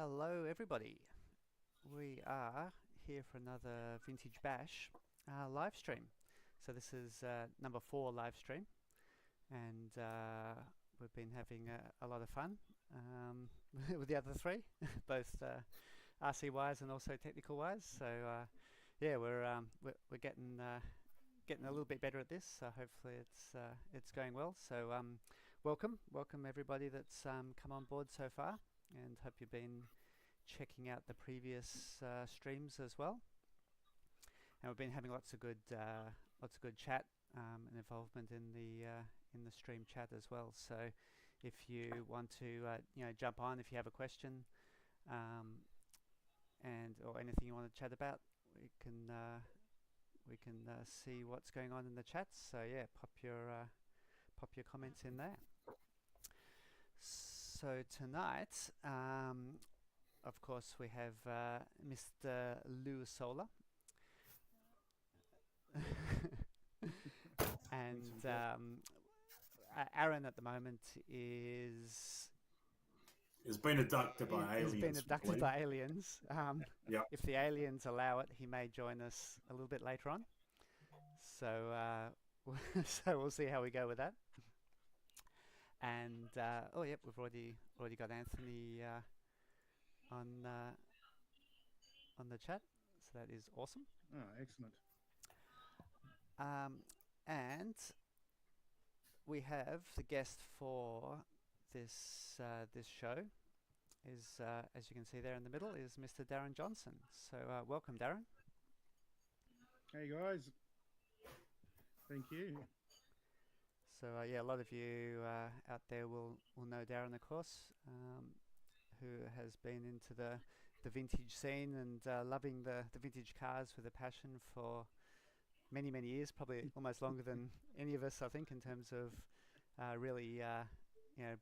Hello, everybody. We are here for another Vintage Bash live stream. So this is number 4 live stream, and we've been having a lot of fun with the other three, both RC wise and also technical wise. So yeah, we're getting a little bit better at this. So hopefully it's going well. So welcome everybody that's come on board so far, and hope you've been checking out the previous streams as well. And we've been having lots of good chat and involvement in the stream chat as well. So if you want to jump on, if you have a question and or anything you want to chat about, we can see what's going on in the chats. So yeah, pop your comments in there. So tonight, of course, we have Mr. Lou Solar. And Aaron at the moment has been abducted by aliens. Has been abducted by aliens. Yep. If the aliens allow it, he may join us a little bit later on. So so we'll see how we go with that. And oh yep, we've already got Anthony on the chat, so that is awesome. Oh, excellent. And we have the guest for this show is as you can see there in the middle is Mr. Darren Johnson. So welcome, Darren. Hey guys, thank you. So yeah, a lot of you out there will know Darren, of course, who has been into the vintage scene and loving the vintage cars with a passion for many years, probably almost longer than any of us, I think, in terms of really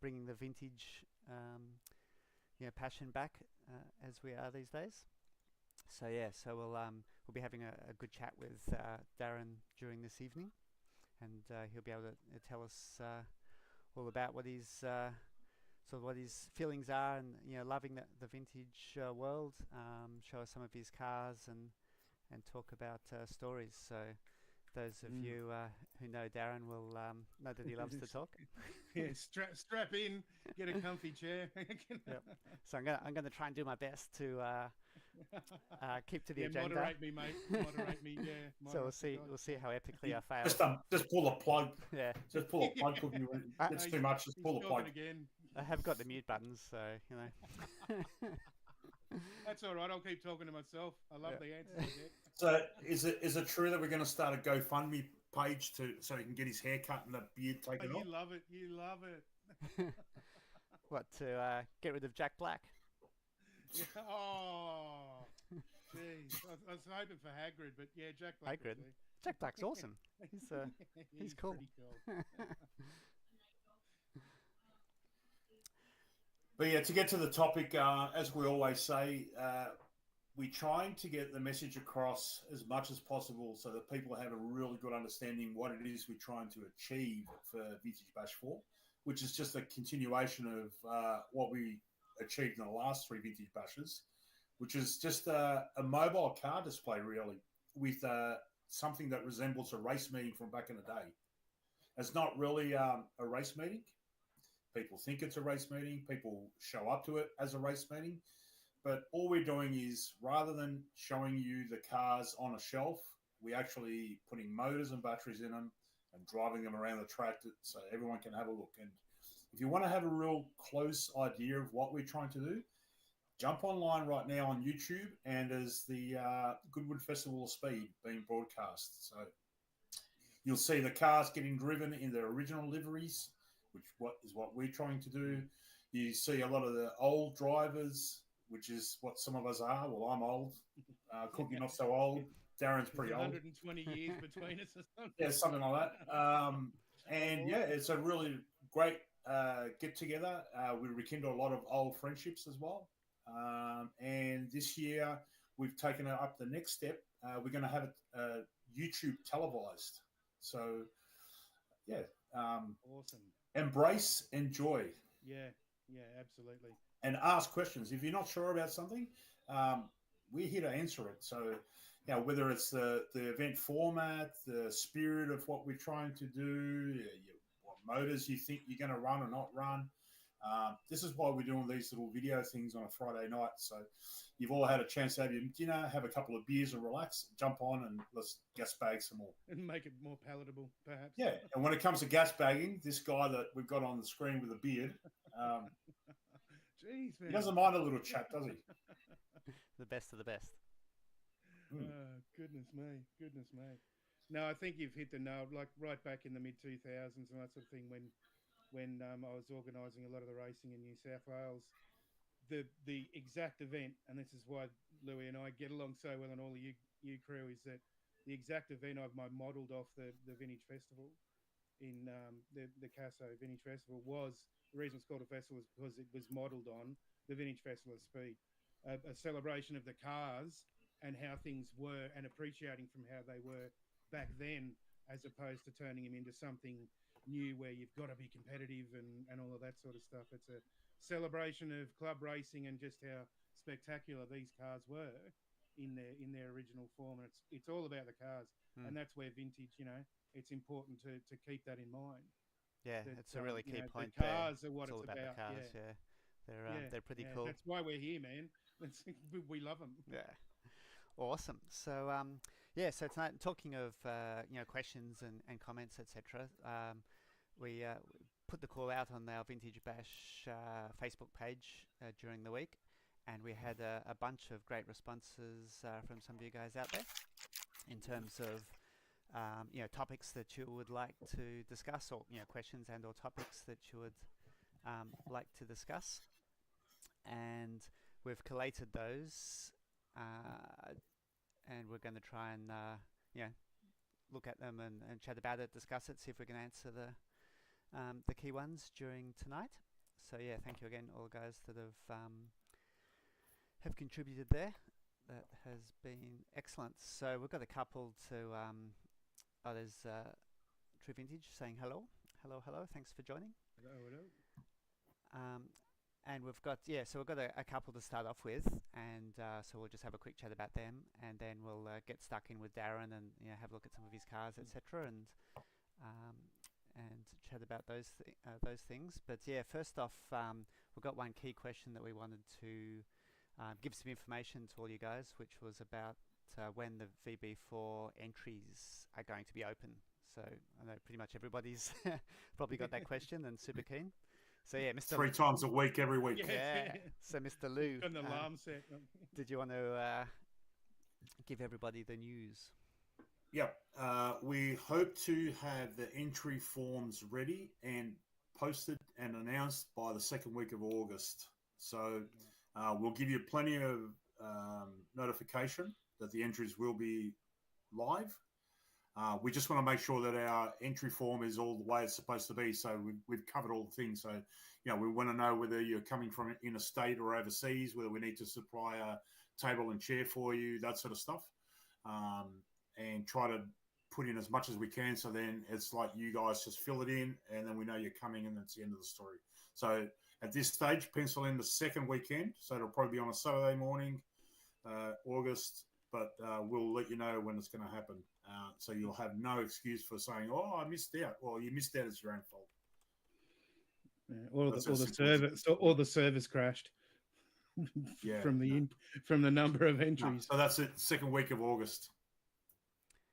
bringing the vintage passion back as we are these days. So yeah, so we'll be having a good chat with Darren during this evening, and he'll be able to tell us all about what his what his feelings are, and loving the vintage world. Show us some of his cars and talk about stories. So those of you who know Darren will know that he loves to talk. Yeah, strap in, get a comfy chair. Yep. So I'm gonna try and do my best to keep to the agenda. Moderate me, mate. Moderate me. Yeah. So we'll see how epically I fail. Just pull a plug. Yeah. Just pull a plug. It's too much. Just pull a plug again. I have got the mute buttons, so That's all right. I'll keep talking to myself. I love the answers. So is it true that we're going to start a GoFundMe page so he can get his hair cut and the beard taken off? You love it. You love it. What, to get rid of Jack Black? Oh, jeez. I was hoping for Hagrid, but yeah, Jack Black. Hagrid. Jack Black's awesome. He's cool. Pretty cool. But yeah, to get to the topic, as we always say, we're trying to get the message across as much as possible so that people have a really good understanding what it is we're trying to achieve for Vintage Bash 4, which is just a continuation of what we achieved in the last 3 Vintage Bashes, which is just a mobile car display, really, with something that resembles a race meeting from back in the day. It's not really a race meeting. People think it's a race meeting. People show up to it as a race meeting. But all we're doing is, rather than showing you the cars on a shelf, we're actually putting motors and batteries in them and driving them around the track so everyone can have a look. And if you want to have a real close idea of what we're trying to do, jump online right now on YouTube, and there's the Goodwood Festival of Speed being broadcast. So you'll see the cars getting driven in their original liveries, which is what we're trying to do. You see a lot of the old drivers, which is what some of us are. Well, I'm old. Cookie not so old. Darren's pretty 120 years between us or something. Yeah, something like that. And yeah, it's a really great get-together. We rekindle a lot of old friendships as well. And this year, we've taken it up the next step. We're going to have it YouTube televised. So, yeah. Awesome. Embrace, enjoy. Yeah, absolutely. and ask questions. If you're not sure about something, we're here to answer it. So, whether it's the event format, the spirit of what we're trying to do, what motors you think you're going to run or not run. This is why we're doing these little video things on a Friday night. So you've all had a chance to have your dinner, have a couple of beers and relax, jump on and let's gas bag some more. And make it more palatable, perhaps. Yeah. And when it comes to gas bagging, this guy that we've got on the screen with a beard, Jeez, man. he doesn't mind a little chat, does he? The best of the best. Goodness me. No, I think you've hit the nail, like right back in the mid-2000s and that sort of thing when I was organising a lot of the racing in New South Wales. The exact event, and this is why Louis and I get along so well and all of you crew, is that the exact event I modelled off the Vintage Festival in the Casso Vintage Festival was, the reason it's called a festival is because it was modelled on the Vintage Festival of Speed, a celebration of the cars and how things were and appreciating from how they were back then, as opposed to turning them into something new where you've got to be competitive and all of that sort of stuff. It's a celebration of club racing and just how spectacular these cars were in their original form. And it's all about the cars, and that's where vintage, it's important to keep that in mind. Yeah, it's a really key point. The cars are what it's all about the cars. Yeah. They're pretty cool. That's why we're here, man. We love them. Yeah, awesome. So so tonight, talking of questions and comments, etc. We put the call out on our Vintage Bash Facebook page during the week, and we had a bunch of great responses from some of you guys out there in terms of topics that you would like to discuss, or questions and or topics that you would like to discuss, and we've collated those, and we're going to try and look at them and chat about it, discuss it, see if we can answer the key ones during tonight. So yeah, thank you again, all the guys that have contributed there. That has been excellent. So we've got a couple to. There's True Vintage saying hello. Thanks for joining. Hello. And we've got so we've got a couple to start off with, and so we'll just have a quick chat about them, and then we'll get stuck in with Darren and have a look at some of his cars, etc. And chat about those things. But yeah, first off, we've got one key question that we wanted to give some information to all you guys, which was about when the VB4 entries are going to be open. So I know pretty much everybody's probably got that question and super keen. So yeah, Mr. 3 times a week, every week. Yeah. So Mr. Lou, Got an alarm set. did you want to give everybody the news? Yep. We hope to have the entry forms ready and posted and announced by the second week of August. So we'll give you plenty of notification that the entries will be live. We just want to make sure that our entry form is all the way it's supposed to be. So we've covered all the things. So, we want to know whether you're coming from interstate or overseas, whether we need to supply a table and chair for you, that sort of stuff. And try to put in as much as we can. So then it's like you guys just fill it in and then we know you're coming and that's the end of the story. So at this stage, pencil in the second weekend. So it'll probably be on a Saturday morning, August, but we'll let you know when it's going to happen. So you'll have no excuse for saying, "Oh, I missed out." Well, you missed out. It's your own fault. Yeah, or the service crashed. Yeah. from the number of entries. So that's it. Second week of August.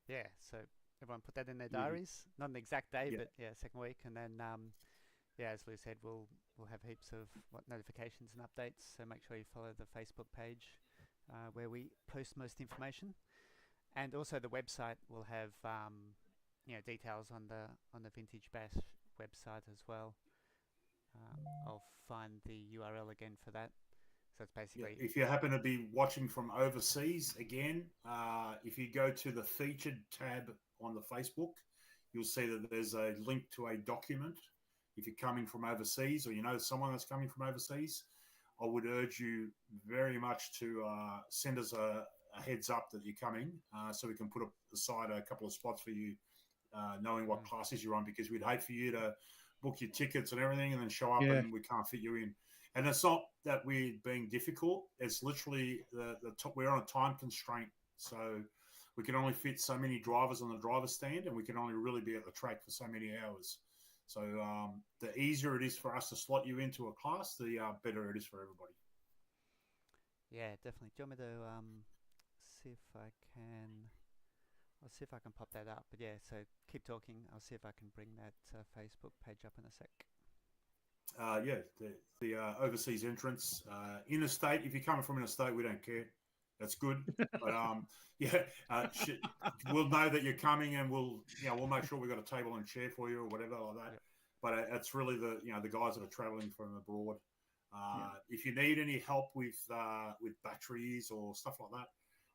Yeah. So everyone put that in their diaries. Not an exact day, but second week, and then as Lou said, we'll have heaps of notifications and updates. So make sure you follow the Facebook page where we post most information. And also the website will have details on the Vintage Bash website as well. I'll find the URL again for that. So it's basically if you happen to be watching from overseas, again, if you go to the featured tab on the Facebook, you'll see that there's a link to a document. If you're coming from overseas or you know someone that's coming from overseas, I would urge you very much to send us a heads up that you're coming, so we can put aside a couple of spots for you, knowing what classes you're on, because we'd hate for you to book your tickets and everything and then show up and we can't fit you in. And it's not that we're being difficult. It's literally the top. We're on a time constraint, so we can only fit so many drivers on the driver's stand, and we can only really be at the track for so many hours. So the easier it is for us to slot you into a class, the better it is for everybody. Yeah, definitely. Do you want me to see if I can? I'll see if I can pop that up. But yeah, so keep talking. I'll see if I can bring that Facebook page up in a sec. Yeah, the overseas entrance, interstate. If you're coming from interstate, we don't care. That's good. But yeah, we'll know that you're coming, and we'll make sure we've got a table and chair for you or whatever like that. Yep. But it's really the guys that are traveling from abroad. If you need any help with batteries or stuff like that,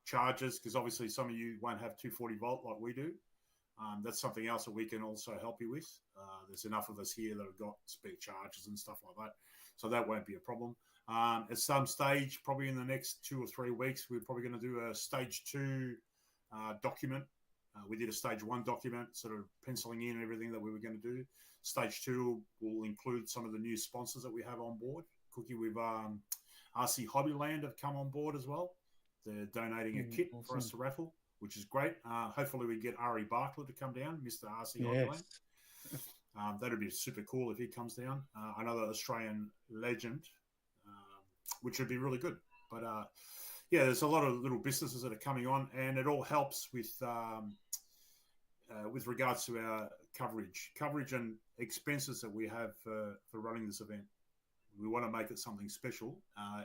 chargers, because obviously some of you won't have 240 volt like we do. That's something else that we can also help you with. There's enough of us here that have got spare chargers and stuff like that, so that won't be a problem. At some stage, probably in the next 2 or 3 weeks, we're probably going to do a stage 2 document. We did a stage 1 document, sort of penciling in everything that we were going to do. Stage 2 will include some of the new sponsors that we have on board. Cookie with RC Hobbyland have come on board as well. They're donating a kit for us to raffle, which is great. Hopefully we get Ari Bartlett to come down, Mr. RC Hobbyland. That would be super cool if he comes down. Another Australian legend, which would be really good. But yeah, there's a lot of little businesses that are coming on, and it all helps with regards to our coverage and expenses that we have for running this event. We want to make it something special,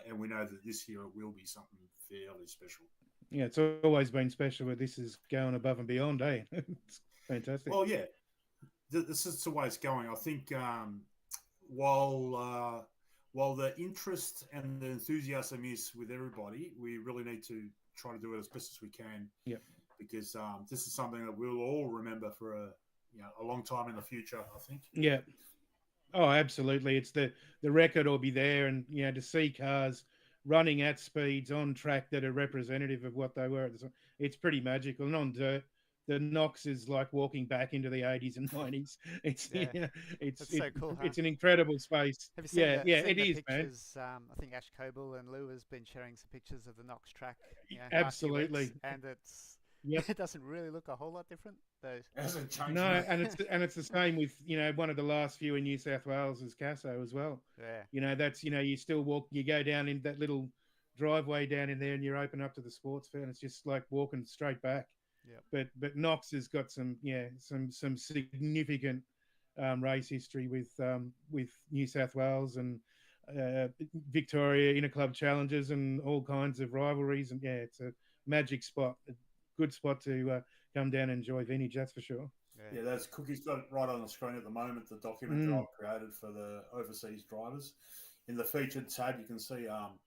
and we know that this year it will be something fairly special. Yeah, it's always been special, but this is going above and beyond, eh? It's fantastic. Well, yeah, this is the way it's going. I think while the interest and the enthusiasm is with everybody, we really need to try to do it as best as we can. Yeah. Because this is something that we'll all remember for a long time in the future, I think. Yeah. Oh, absolutely. It's the record will be there, and to see cars running at speeds on track that are representative of what they were. It's pretty magical. And on dirt, the Knox is like walking back into the 80s and 90s. It's it's so cool. It's an incredible space. Have you seen it is, pictures, man. I think Ash Coble and Lou has been sharing some pictures of the Knox track. Absolutely, and it doesn't really look a whole lot different. It hasn't changed. No, and it's the same with one of the last few in New South Wales is Casso as well. Yeah. That's you still walk, you go down in that little driveway down in there, and you're open up to the sports fair, and it's just like walking straight back. Yeah. But Knox has got some significant race history with New South Wales and Victoria Interclub challenges and all kinds of rivalries, and it's a magic spot, a good spot to come down and enjoy vintage, that's for sure. Yeah, that's Cookie's got it right on the screen at the moment, the document that I've created for the overseas drivers. In the featured tab, you can see, and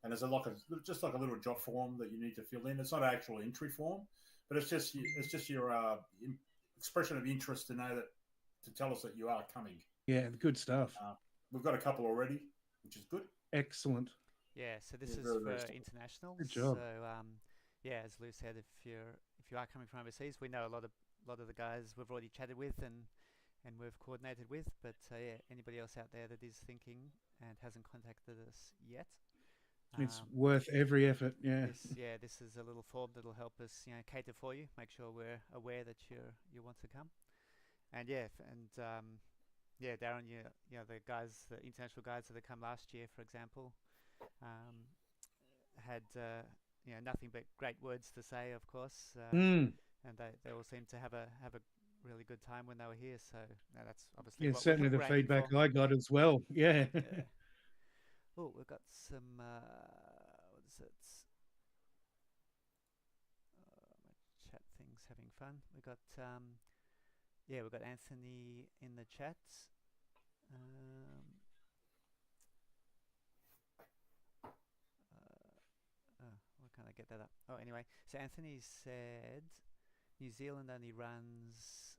there's just like a little job form that you need to fill in. It's not an actual entry form, but it's just your expression of interest to tell us that you are coming. Yeah, good stuff. We've got a couple already, which is good. Excellent. Yeah, so this is for internationals. Good job. So as Lou said, if you are coming from overseas, we know a lot of the guys we've already chatted with and we've coordinated with. But anybody else out there that is thinking and hasn't contacted us yet, it's worth every effort. Yeah. This is a little form that'll help us, cater for you. Make sure we're aware that you want to come. And Darren, the guys, the international guys that have come last year, for example, had nothing but great words to say, of course. And they all seemed to have a really good time when they were here. So that's obviously certainly the feedback I got as well. Yeah. Oh, we've got some. What is it? My chat thing's having fun. We've got Anthony in the chat. Why can't I get that up? Oh, anyway. So Anthony said New Zealand only runs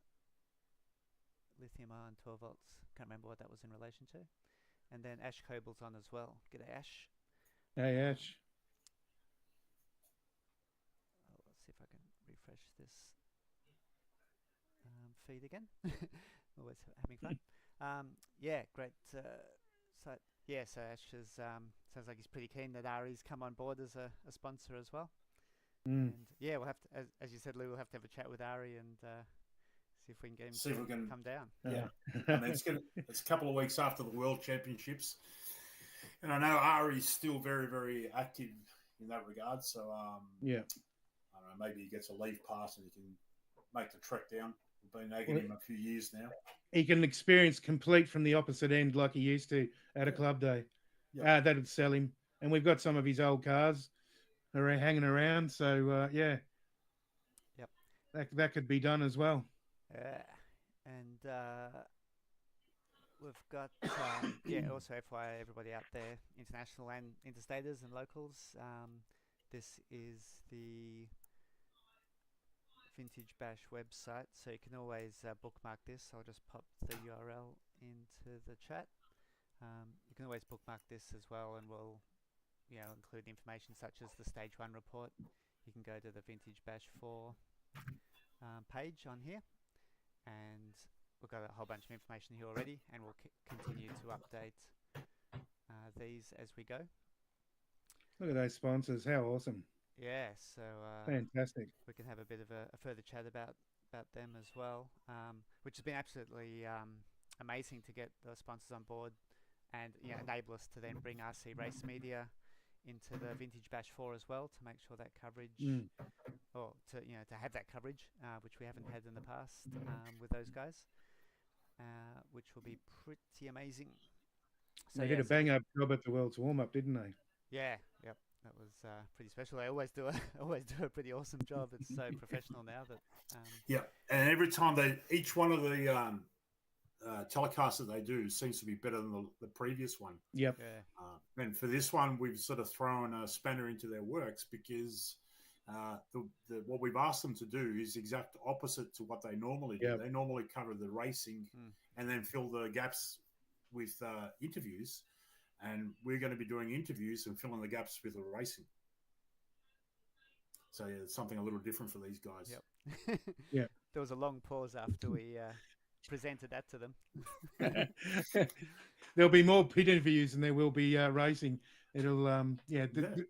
lithium-ion 12 volts. Can't remember what that was in relation to. And then Ash Coble's on as well. G'day, Ash. Hey, Ash. Let's see if I can refresh this feed again. Always having fun. Great. So yeah, so Ash is, sounds like he's pretty keen that Ari's come on board as a sponsor as well. Mm. And yeah, we'll have to, as you said, Lou, we'll have to have a chat with Ari and see if we can get him See if we to can. come down. Yeah, I mean it's a couple of weeks after the World Championships, and I know Ari's still very very active in that regard. So Yeah. I don't know, maybe he gets a leave pass and he can make the trek down. We've been nagging him a few years now. He can experience complete from the opposite end like he used to at a club day. Yeah. That'd sell him. And we've got some of his old cars hanging around. So, yeah. Yep. That could be done as well. Yeah. And we've got, yeah, also FYI, everybody out there, international and interstaters and locals. This is the Vintage Bash website, so you can always bookmark this. I'll just pop the URL into the chat. You can always bookmark this as well, and we'll, include information such as the Stage 1 report. You can go to the Vintage Bash 4 page on here, and we've got a whole bunch of information here already, and we'll continue to update these as we go. Look at those sponsors. How awesome. Yeah, so fantastic. We can have a bit of a further chat about them as well, which has been absolutely amazing to get the sponsors on board and enable us to then bring RC Race Media into the Vintage Bash 4 as well, to make sure that coverage, or to have that coverage, which we haven't had in the past with those guys, which will be pretty amazing. So they did a bang-up job at the World's warm-up, didn't they? Yeah, yep. That was pretty special. They always do a pretty awesome job. It's so professional now that. Yeah, and every time each one of the telecasts that they do seems to be better than the previous one. Yep. Yeah. And for this one, we've sort of thrown a spanner into their works because what we've asked them to do is exact opposite to what they normally do. Yep. They normally cover the racing and then fill the gaps with interviews. And we're going to be doing interviews and filling the gaps with the racing. So yeah, it's something a little different for these guys. Yep. Yeah. There was a long pause after we presented that to them. There'll be more pit interviews than there will be racing. It'll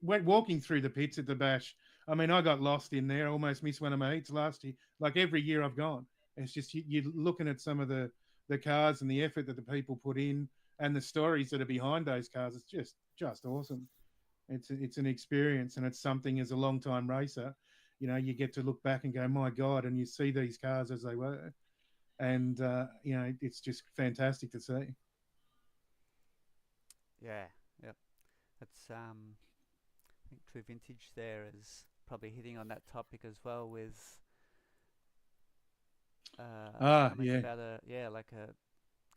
walking through the pits at the Bash. I mean, I got lost in there. I almost missed one of my heats last year. Like every year I've gone. It's just you're looking at some of the cars and the effort that the people put in. And the stories that are behind those cars, it's just awesome. It's an experience, and it's something as a long-time racer, you get to look back and go, my God, and you see these cars as they were. And, it's just fantastic to see. Yeah, yep. That's, I think True Vintage there is probably hitting on that topic as well with, like a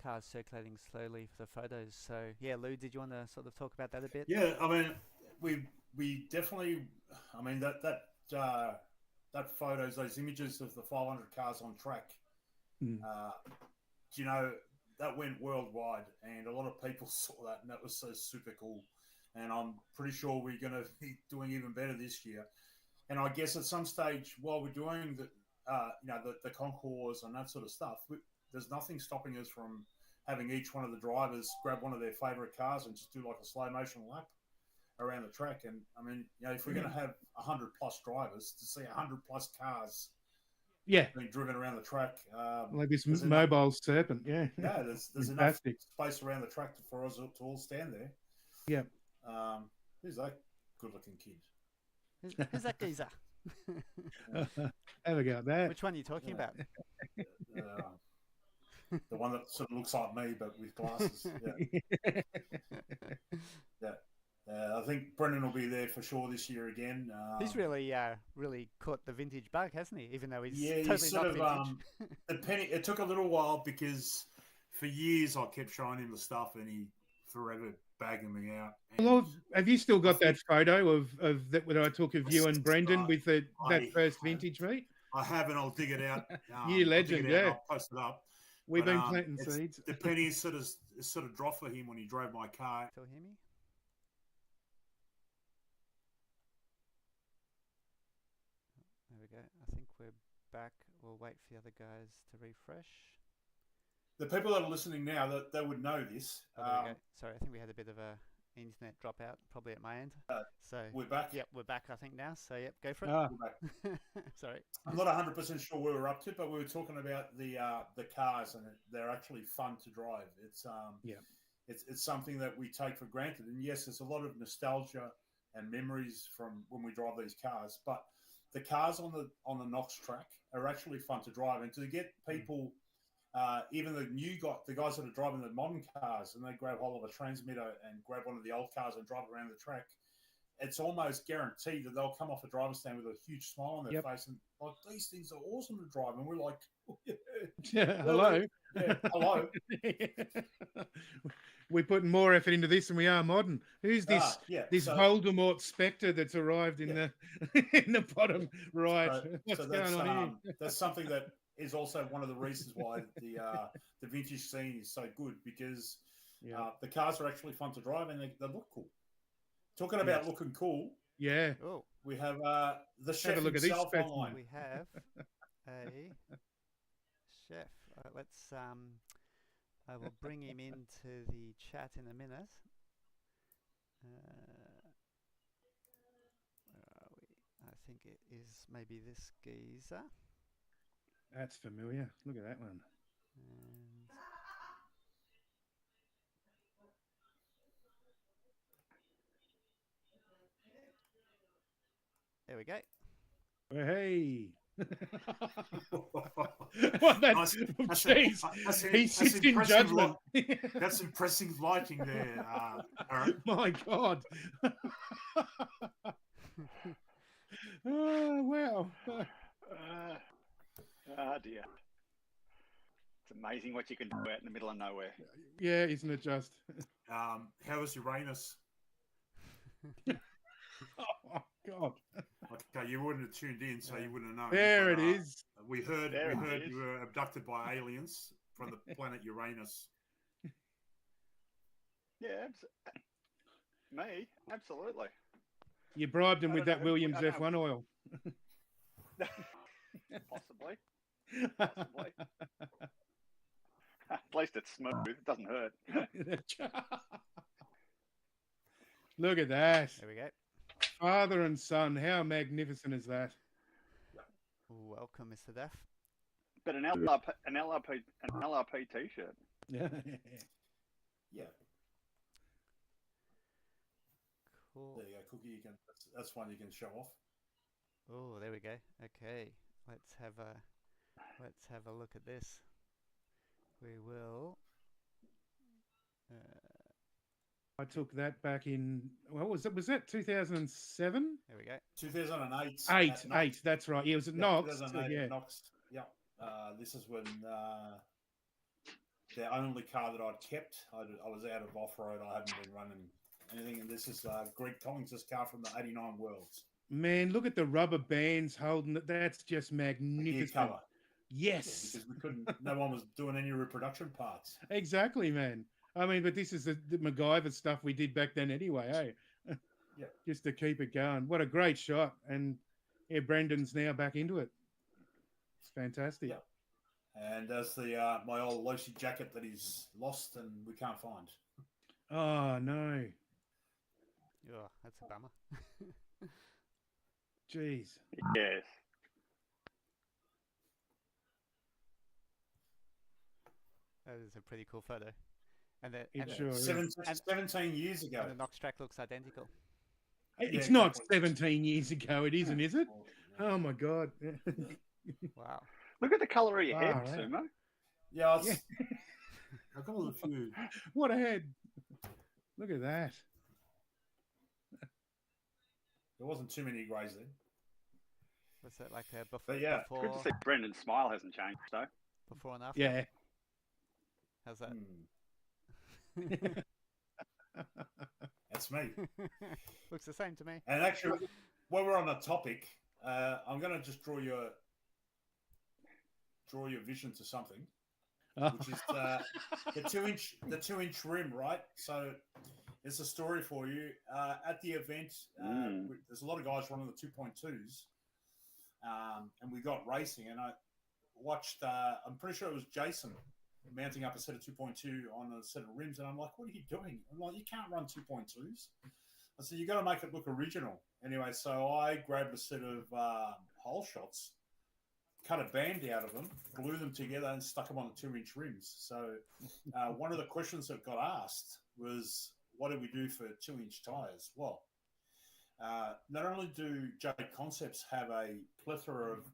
cars circulating slowly for the photos. So yeah, Lou, did you want to sort of talk about that a bit? Yeah, I mean, we definitely, I mean that photos, those images of the 500 cars on track, that went worldwide, and a lot of people saw that, and that was so super cool. And I'm pretty sure we're going to be doing even better this year. And I guess at some stage, while we're doing the concours and that sort of stuff, there's nothing stopping us from having each one of the drivers grab one of their favorite cars and just do like a slow motion lap around the track. And I mean, if we're going to have 100 plus drivers, to see 100 plus cars, being driven around the track, like this mobile serpent, there's enough space around the track for us to all stand there. Yeah. Who's that good-looking kid? Who's that geezer? Have a go at that. Which one are you talking about? The one that sort of looks like me, but with glasses. I think Brendan will be there for sure this year again. He's really caught the vintage bug, hasn't he? Even though he's totally he's sort not of, vintage. It took a little while because for years I kept showing him the stuff and he forever bagging me out. Well, have you still got that photo of that I took of you and Brendan with that first vintage meet? I have, and I'll dig it out. You legend, I'll post it up. We've been planting seeds. The pennies sort of dropped for him when he drove my car. Still hear me? There we go. I think we're back. We'll wait for the other guys to refresh. the people that are listening now, that they would know this. Oh, there we go. Sorry, I think we had a bit of a internet dropout, probably at my end. So We're back. Yep, we're back. I think now. So yep, go for it. Ah, We're back. Sorry. I'm not 100% sure where we're up to, but we were talking about the cars, and they're actually fun to drive. It's it's something that we take for granted, and yes, there's a lot of nostalgia and memories from when we drive these cars. But the cars on the Knox track are actually fun to drive, and to get people, even the guys that are driving the modern cars, and they grab hold of a transmitter and grab one of the old cars and drive around the track. It's almost guaranteed that they'll come off a driver's stand with a huge smile on their face and like, these things are awesome to drive. And we're like, oh, yeah, hello. Yeah, hello. We're putting more effort into this than we are modern. Who's this? This Voldemort spectre that's arrived in the in the bottom right. What's going on here? That's something that is also one of the reasons why the vintage scene is so good, because the cars are actually fun to drive and they look cool. Talking about looking cool, Oh, we have the chef Have a look at himself these online. we have a chef. Let's. I will bring him into the chat in a minute. Where are we? I think it is maybe this geezer. That's familiar. Look at that one. And there we go. Hey. What that? Jeez, he sits in judgment. That's impressive lighting there, Aaron. My God. Oh, wow. Oh dear. It's amazing what you can do out in the middle of nowhere. Yeah, isn't it just? How was Uranus? Oh, God. Okay, you wouldn't have tuned in, so you wouldn't have known. There it is. We heard you were abducted by aliens from the planet Uranus. Yeah, me, absolutely. You bribed him with that Williams F1 oil. Possibly. At least it's smooth. It doesn't hurt. Look at that. there we go. Father and son. How magnificent is that? Welcome, Mr. Duff. But an LRP t-shirt. Yeah. Yeah. Cool. There you go, Cookie. That's one you can show off. Oh, there we go. Okay, let's have a look at this. We will. I took that back in. What was it? Was that 2007? There we go. 2008. Eight. That's right. Yeah, it was at Knox. 2008 Yeah. at Knox. Yeah. This is when the only car that I'd kept. I was out of off road. I hadn't been running anything. And this is Greg Collins' car from the '89 Worlds. Man, look at the rubber bands holding it. That's just magnificent. Cover. Yes. Yeah, because no one was doing any reproduction parts. Exactly, man. I mean, but this is the MacGyver stuff we did back then anyway, eh? Yeah. Just to keep it going. What a great shot. And yeah, Brendan's now back into it. It's fantastic. Yeah. And there's the my old Lucy jacket that he's lost and we can't find. Oh, no. Oh, that's a bummer. Jeez. Yes. That is a pretty cool photo. And It sure is. 17 years ago. And the Knox track looks identical. It's Yeah, not exactly. 17 years ago, it isn't, is it? Oh, my God. Wow. Look at the colour of your head, Wow, right. Sumo. Yeah, I've got a few. What a head. Look at that. There wasn't too many greys then. Was that like a before, But yeah, Good to see Brendan's smile hasn't changed, though. before and after? Yeah. How's that? That's me. Looks the same to me. And actually, while we're on the topic, I'm going to just draw your vision to something, which is the 2-inch rim, right? So it's a story for you. At the event, there's a lot of guys running the 2.2s, and we got racing, and I watched. I'm pretty sure it was Jason mounting up a set of 2.2 on a set of rims, and I'm like, "What are you doing?" I'm like, "You can't run 2.2s." I said, "You got to make it look original." Anyway, so I grabbed a set of hole shots, cut a band out of them, glue them together, and stuck them on the 2-inch rims. So one of the questions that got asked was, "What do we do for 2-inch tires?" Well, not only do J Concepts have a plethora of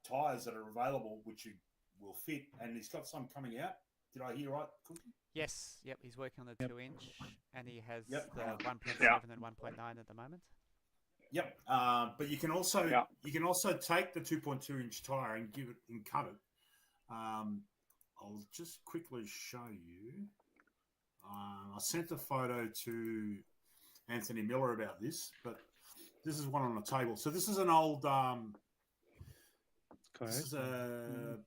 tires that are available, which you will fit, and he's got some coming out. Did I hear right, Cookie? Yes, yep, he's working on the 2-inch, and he has Yep. the 1.7 Yeah. and 1.9 at the moment. Yep. But you can also take the 2.2-inch tire and give it and cut it. I'll just quickly show you. I sent a photo to Anthony Miller about this, but this is one on the table. So this is an old this is a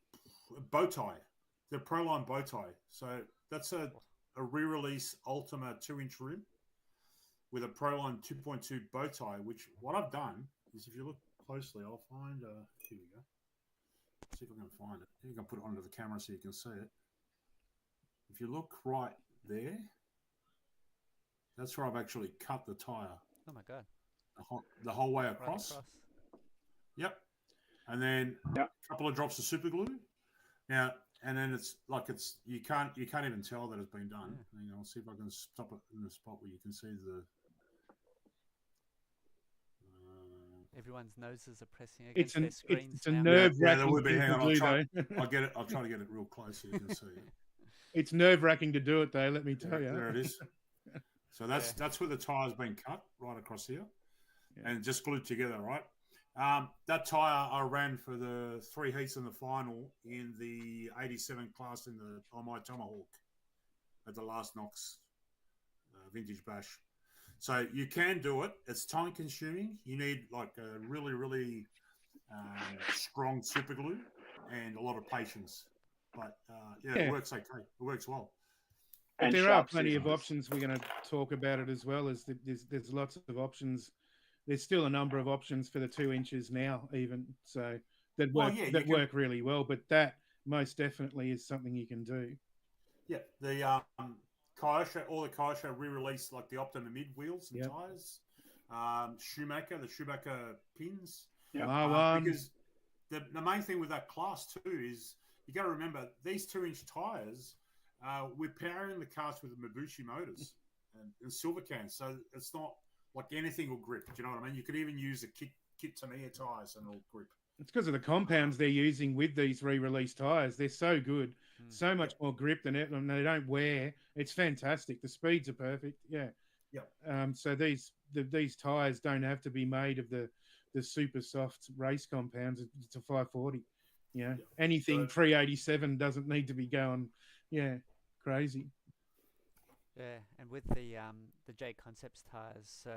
bow tie, the Proline bow tie. So that's a re-release Ultima 2-inch rim with a Proline 2.2 bow tie, which what I've done is, if you look closely, I'll find, here we go. See if I can find it. You can put it onto the camera so you can see it. If you look right there, that's where I've actually cut the tire. Oh my God. The whole way Right across. across. Yep. And then a couple of drops of super glue. Now, and then it's you can't even tell that it's been done. Yeah. I'll see if I can stop it in the spot where you can see the. Everyone's noses are pressing against their screens. It's a nerve-wracking. Yeah, there would be. Hang on, I'll get it. I'll try to get it real close so you can see it. It's nerve-wracking to do it, though. Let me tell you. There it is. So that's where the tire's been cut right across here, and just glued together, right? That tire I ran for the 3 heats in the final in the 87 class on my Tomahawk at the last Knox Vintage Bash. So you can do it. It's time consuming. You need like a really, really strong super glue and a lot of patience. But it works okay. It works well. But there are plenty of options. We're going to talk about it as well. As there's lots of options. There's still a number of options for the 2 inches now, even so that work really well. But that most definitely is something you can do. Yeah, the Kyosho re-released like the Optima mid wheels and tires. The Schumacher pins. Yeah, because the main thing with that class too is you got to remember these 2-inch tires. We're powering the cars with the Mabushi motors and silver cans, so it's not like anything will grip. Do you know what I mean? You could even use the Kit Tamiya tires and it'll grip. It's because of the compounds they're using with these re-released tires. They're so good, so much more grip than it, and they don't wear. It's fantastic. The speeds are perfect. Yeah. So these tires don't have to be made of the super soft race compounds. It's a 540. Anything pre-87 doesn't need to be going. Yeah, crazy. Yeah, and with the J Concepts tires, so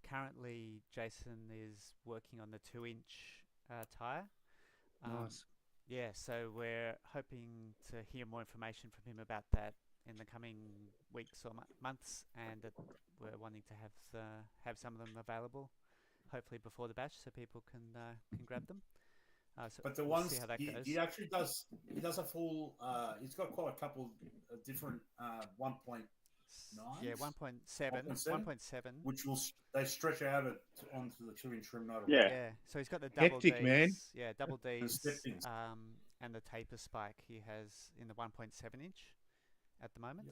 currently Jason is working on the 2-inch tire. Nice. Yeah, so we're hoping to hear more information from him about that in the coming weeks or months, and we're wanting to have some of them available, hopefully before the bash, so people can grab them. But the ones he actually does, he does a full. He's got quite a couple of different 1.9. Yeah, 1.7, which they stretch out onto the 2-inch rim motor. Yeah. So he's got the double Hectic, Ds, man. Yeah, double Ds, and the taper spike he has in the 1.7-inch at the moment.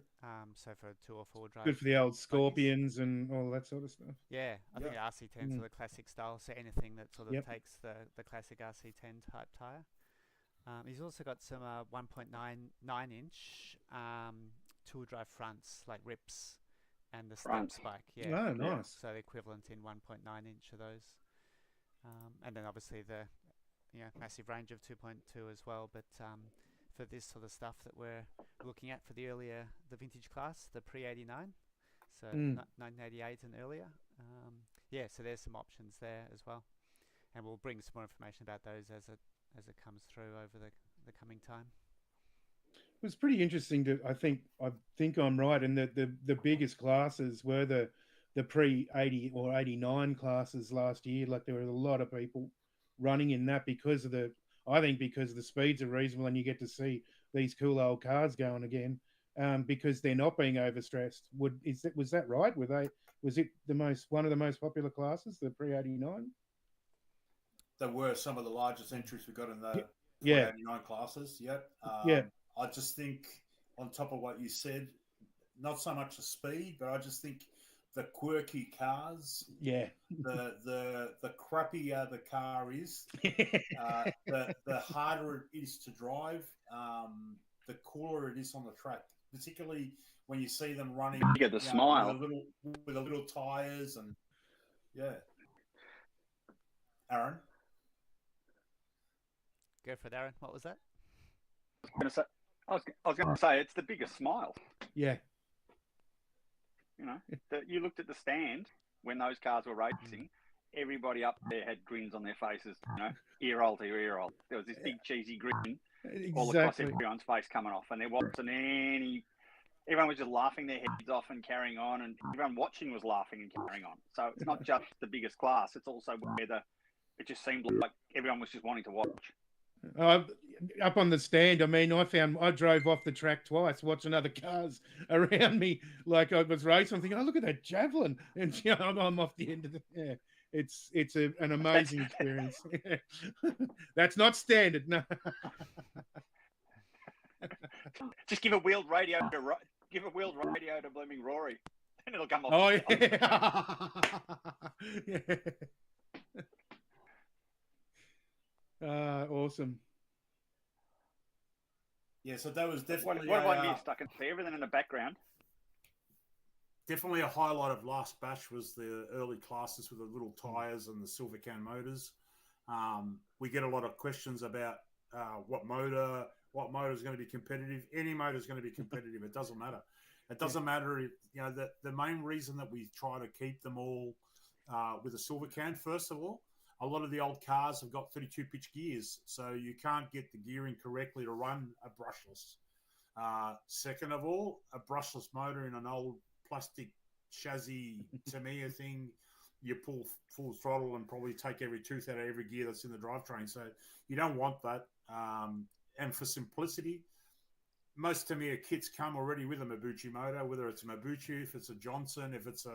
So for 2 or 4 drive. Good for the old Scorpions and all that sort of stuff. Yeah, I think the RC10s are the classic style. So anything that sort of takes the classic RC10 type tire. He's also got some 1.9-inch tool drive fronts like Rips and the step spike. Oh, nice. So the equivalent in 1.9-inch of those. And then obviously the massive range of 2.2 as well. But for this sort of stuff that we're looking at for the vintage class, the pre-89, so 1988 and earlier. So there's some options there as well. And we'll bring some more information about those as it comes through over the coming time. It was pretty interesting I think I'm right in that the biggest classes were the pre-80 or 89 classes last year. Like there were a lot of people running in that because of the I think because the speeds are reasonable and you get to see these cool old cars going again, because they're not being overstressed. Was that right? Was it one of the most popular classes, the pre-89? There were some of the largest entries we got in the Yeah. 89 classes. Yep. Yeah. I just think, on top of what you said, not so much the speed, but I just think the quirky cars. Yeah. The crappier the car is, the harder it is to drive. The cooler it is on the track, particularly when you see them running. You get the smile with the little tires and yeah. Aaron, Go for it, Aaron. What was that? I was going to say it's the biggest smile. Yeah. You know, you looked at the stand when those cars were racing. Everybody up there had grins on their faces. You know, ear roll to ear roll. There was this big cheesy grin all across everyone's face coming off, and there wasn't any. Everyone was just laughing their heads off and carrying on, and everyone watching was laughing and carrying on. So it's not just the biggest class; it's also where it just seemed like everyone was just wanting to watch. Up on the stand, I mean, I drove off the track twice, watching other cars around me, like I was racing. I'm thinking, oh, look at that javelin, and you know, I'm off the end of the. Yeah, it's an amazing experience. That's not standard, no. Just give a wheeled radio to blooming Rory, and it'll come off. Oh yeah. Yeah. Awesome. Yeah, so that was definitely. What have I missed? I can see everything in the background. Definitely a highlight of last batch was the early classes with the little tyres and the silver can motors. We get a lot of questions about what motor is going to be competitive. Any motor is going to be competitive. It doesn't matter. It doesn't matter. If, you know, the main reason that we try to keep them all with a silver can, first of all, a lot of the old cars have got 32 pitch gears, so you can't get the gearing correctly to run a brushless. Second of all, a brushless motor in an old plastic chassis Tamiya thing, you pull full throttle and probably take every tooth out of every gear that's in the drivetrain. So you don't want that. And for simplicity, most Tamiya kits come already with a Mabuchi motor, whether it's a Mabuchi, if it's a Johnson, if it's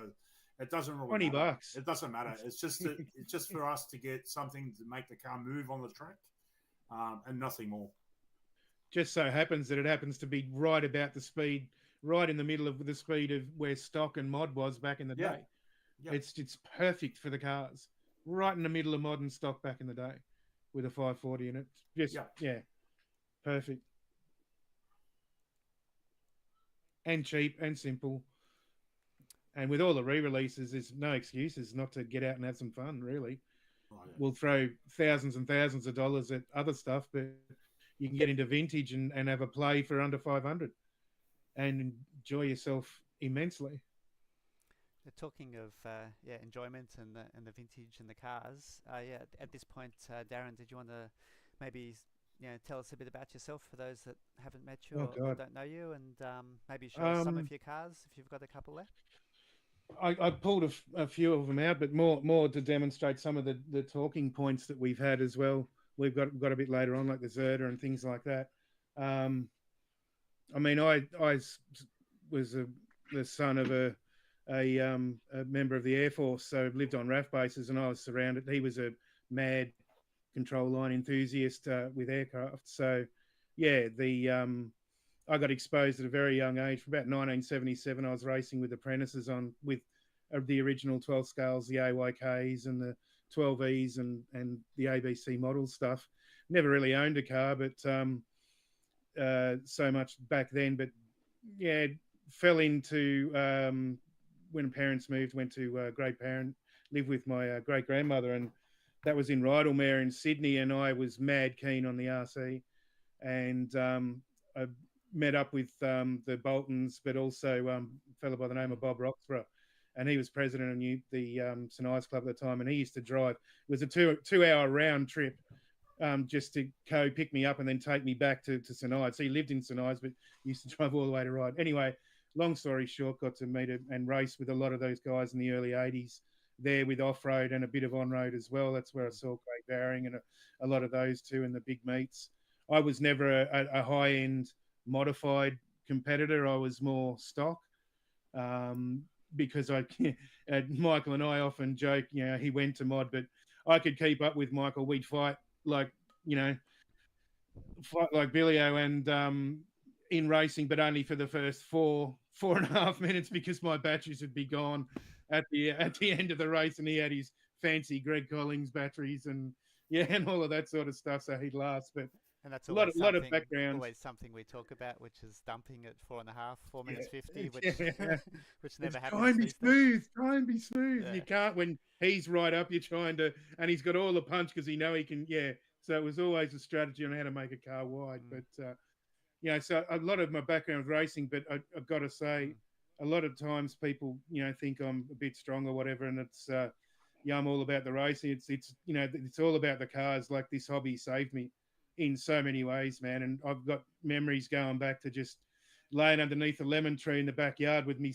it doesn't really matter. $20. It doesn't matter. It's just for us to get something to make the car move on the track, and nothing more. Just so happens that it happens to be right about the speed, right in the middle of the speed of where stock and mod was back in the day. Yeah. It's perfect for the cars, right in the middle of mod and stock back in the day, with a 540 in it. Just perfect, and cheap and simple. And with all the re-releases, there's no excuses not to get out and have some fun, really. Oh, yeah. We'll throw thousands and thousands of dollars at other stuff, but you can get into vintage and have a play for under 500 and enjoy yourself immensely. Talking of enjoyment and the vintage and the cars, at this point, Darren, did you want to maybe tell us a bit about yourself for those that haven't met you or don't know you, and maybe show us some of your cars if you've got a couple left? I pulled a few of them out, but more to demonstrate some of the talking points that we've had as well. We've got a bit later on, like the Zerda and things like that. I mean, I was the son of a member of the Air Force, so lived on RAF bases, and I was surrounded. He was a mad control line enthusiast with aircraft. So, yeah, I got exposed at a very young age. From about 1977, I was racing with apprentices with the original 12 scales, the AYKs and the 12Es and the ABC model stuff. Never really owned a car, but so much back then. But yeah, fell into when parents moved, went to great parent, lived with my great grandmother, and that was in Rydalmere in Sydney. And I was mad keen on the RC, and I met up with the Boltons, but also a fellow by the name of Bob Roxburgh, and he was president of the St Ives Club at the time, and he used to drive. It was a two-hour round trip just to pick me up and then take me back to St Ives. So he lived in St Ives, but used to drive all the way to Ryde. Anyway, long story short, got to meet and race with a lot of those guys in the early 80s, there with off-road and a bit of on-road as well. That's where I saw Craig Baring and a lot of those two in the big meets. I was never a high-end modified competitor. I was more stock. Because Michael and I often joke, he went to mod, but I could keep up with Michael. We'd fight like Billio and in racing, but only for the first 4.5 minutes because my batteries would be gone at the end of the race, and he had his fancy Greg Collins batteries and all of that sort of stuff. So he'd last, but. And that's a lot of background. Always something we talk about, which is dumping at 4 minutes 50, which which never happens. Try and be smooth. Try and be smooth. Yeah. You can't when he's right up. You're trying to, and he's got all the punch because he know he can. Yeah. So it was always a strategy on how to make a car wide. But so a lot of my background is racing. But I've got to say, a lot of times people think I'm a bit strong or whatever, and it's I'm all about the racing. It's all about the cars. Like this hobby saved me in so many ways, man. And I've got memories going back to just laying underneath a lemon tree in the backyard with me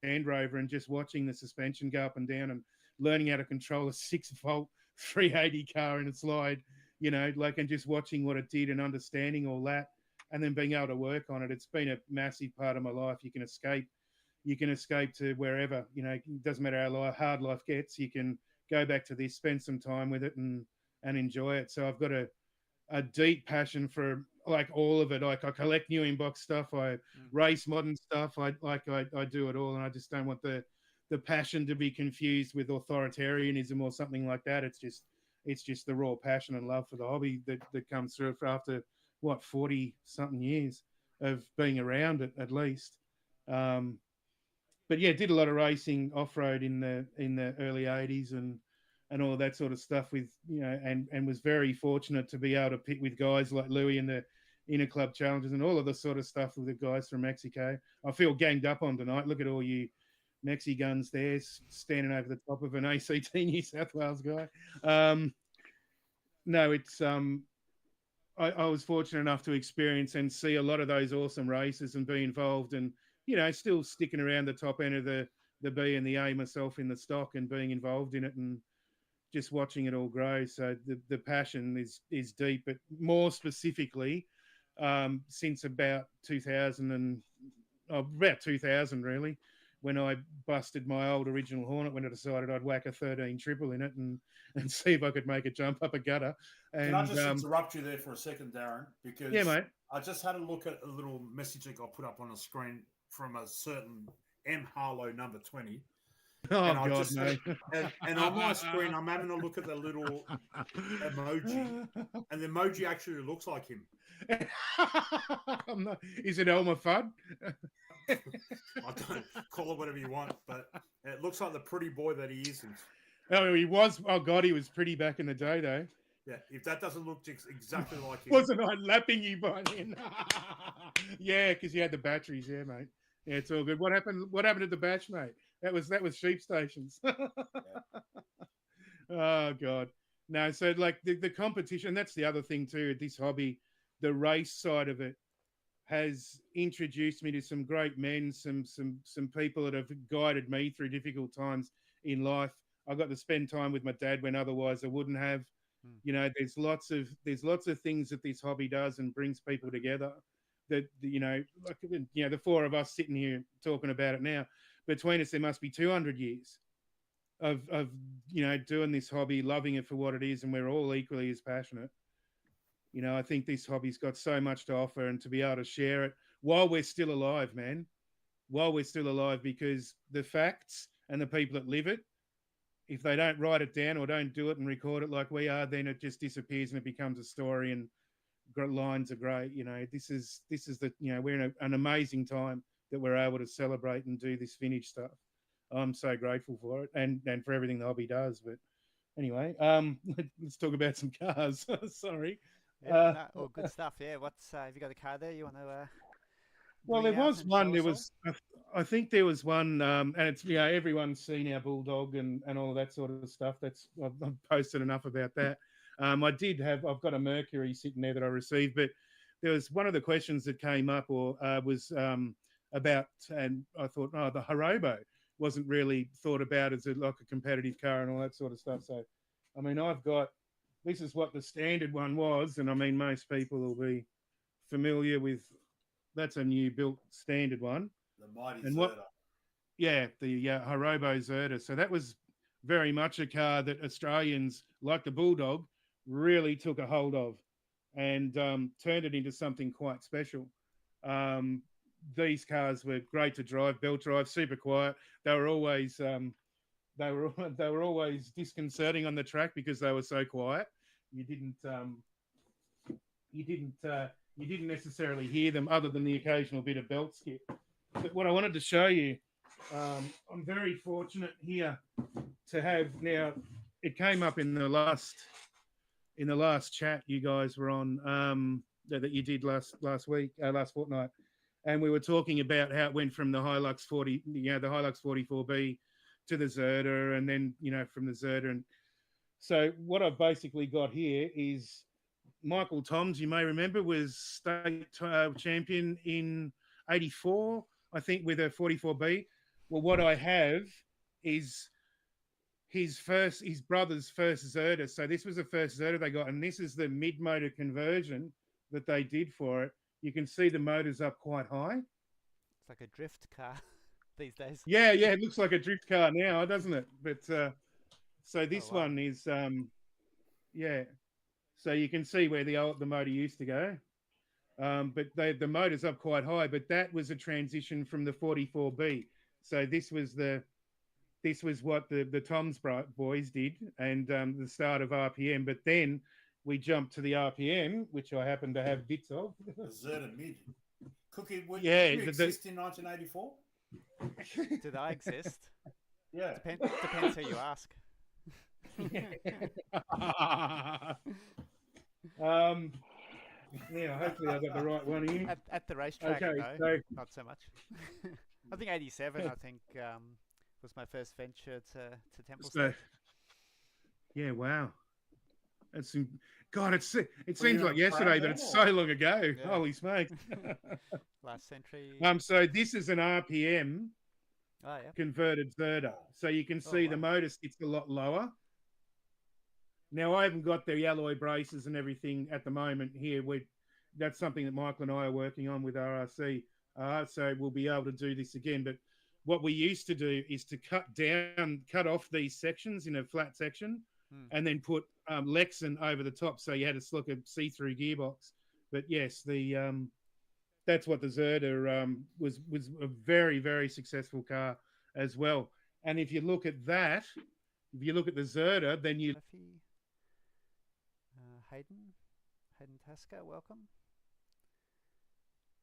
Land Rover and just watching the suspension go up and down and learning how to control a 6-volt 380 car in a slide, and just watching what it did and understanding all that and then being able to work on it. It's been a massive part of my life. You can escape to wherever, it doesn't matter how hard life gets. You can go back to this, spend some time with it and enjoy it. So I've got a deep passion for like all of it. Like I collect new inbox stuff, I race modern stuff. I do it all, and I just don't want the passion to be confused with authoritarianism or something like that. It's just the raw passion and love for the hobby that comes through after 40 something years of being around it at least. But yeah, did a lot of racing off road in the early 80s and all of that sort of stuff with, and was very fortunate to be able to pick with guys like Louis in the Inner Club Challenges and all of the sort of stuff with the guys from Mexico. I feel ganged up on tonight. Look at all you Mexi guns there standing over the top of an ACT New South Wales guy. No, it's I was fortunate enough to experience and see a lot of those awesome races and be involved and, still sticking around the top end of the B and the A myself in the stock and being involved in it and just watching it all grow. So the passion is deep, but more specifically, since about 2000 really, when I busted my old original Hornet when I decided I'd whack a 13 triple in it and see if I could make it jump up a gutter. And, can I just interrupt you there for a second, Darren? Because mate. I just had a look at a little message that got put up on the screen from a certain M. Harlow number 20. Oh, God, no. And on my screen, I'm having a look at the little emoji, and the emoji actually looks like him. Is it Elmer Fudd? I don't call it whatever you want, but it looks like the pretty boy that he isn't. Oh, he was. Oh, God, he was pretty back in the day, though. Yeah, if that doesn't look exactly like him. Wasn't I lapping you by then? Yeah, because you had the batteries, yeah, mate. Yeah, it's all good. What happened to the batch, mate? That was sheep stations. Yeah. Oh, God. No, so like the competition, that's the other thing too, this hobby, the race side of it has introduced me to some great men, some people that have guided me through difficult times in life. I got to spend time with my dad when otherwise I wouldn't have. There's lots of things that this hobby does and brings people together that, the four of us sitting here talking about it now, between us, there must be 200 years of doing this hobby, loving it for what it is. And we're all equally as passionate. I think this hobby's got so much to offer, and to be able to share it while we're still alive, man, because the facts and the people that live it, if they don't write it down or don't do it and record it like we are, then it just disappears and it becomes a story, and lines are great. This is we're in an amazing time that we're able to celebrate and do this vintage stuff. I'm so grateful for it and for everything the hobby does. But anyway, let's talk about some cars. Sorry. Yeah, good stuff. Yeah, what's have you got a car there you want to? Well, there was one. There was, I think there was one, and it's everyone's seen our Bulldog and all of that sort of stuff. I've posted enough about that. I've got a Mercury sitting there that I received, but there was one of the questions that came up was about, and I thought, the Harobo. wasn't really thought about as like a competitive car and all that sort of stuff. So, I mean, this is what the standard one was, and I mean, most people will be familiar with. That's a new built standard one. The mighty And Zerda. the Hirobo Zerda. So that was very much a car that Australians, like the Bulldog, really took a hold of and turned it into something quite special. These cars were great to drive, belt drive, super quiet. They were always they were always disconcerting on the track because they were so quiet. You didn't necessarily hear them other than the occasional bit of belt skip. But what I wanted to show you, I'm very fortunate here to have now. It came up in the last chat you guys were on that you did last fortnight, and we were talking about how it went from the Hilux 40, the Hilux 44B to the Zerda, and then from the Zerda. And so what I've basically got here is Michael Toms, you may remember, was state champion in '84, I think, with a 44B. Well, what I have is his brother's first Zerda. So this was the first Zerda they got, and this is the mid-motor conversion that they did for it. You can see the motor's up quite high. It's like a drift car these days. Yeah, it looks like a drift car now, doesn't it? But so this one is, so you can see where the motor used to go. But the motor's up quite high, but that was a transition from the 44B. So this was what the Toms boys did, and the start of RPM. But then we jumped to the RPM, which I happen to have bits of. The Zerda Mid. Cookie, did you exist in 1984? Did I exist? Yeah. Depends who you ask. Yeah, hopefully I got the right one here. At the racetrack, Okay, no, so- not so much. I think '87. I think was my first venture to Temple So, State. yeah, wow. It seems you like on yesterday, Crown but it's then, so long ago. Yeah. Holy smokes. Last century. So this is an RPM Oh yeah. converted Zerda. So you can see the wow. motor sits a lot lower. Now, I haven't got the alloy braces and everything at the moment here. That's something that Michael and I are working on with RRC. So we'll be able to do this again. But what we used to do is to cut off these sections in a flat section and then put Lexan over the top. So you had a see-through gearbox. But yes, that's what the Zerda was a very, very successful car as well. And if you look at the Zerda, then you... Murphy, Hayden Tasker, welcome.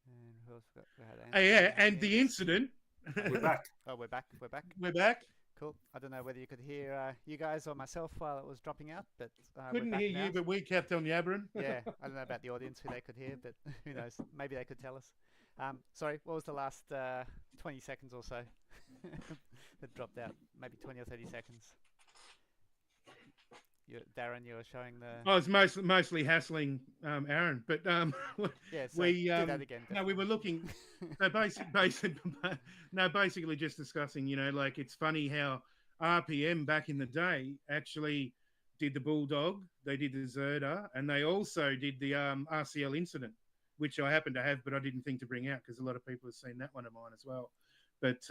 And who else we had? and the incident... We're back. Oh, we're back. We're back. Cool. I don't know whether you could hear you guys or myself while it was dropping out, but Couldn't we're back hear now. you, but we kept on yabbering. Yeah, I don't know about the audience who they could hear, but who knows? Maybe they could tell us. Sorry, what was the last 20 seconds or so that dropped out? Maybe 20 or 30 seconds. Darren, you were showing the... I was mostly hassling Aaron, but yeah, so we do that again. no, we were looking. So basically just discussing. Like it's funny how RPM back in the day actually did the Bulldog, they did the Zerda, and they also did the RCL Incident, which I happen to have, but I didn't think to bring out because a lot of people have seen that one of mine as well. But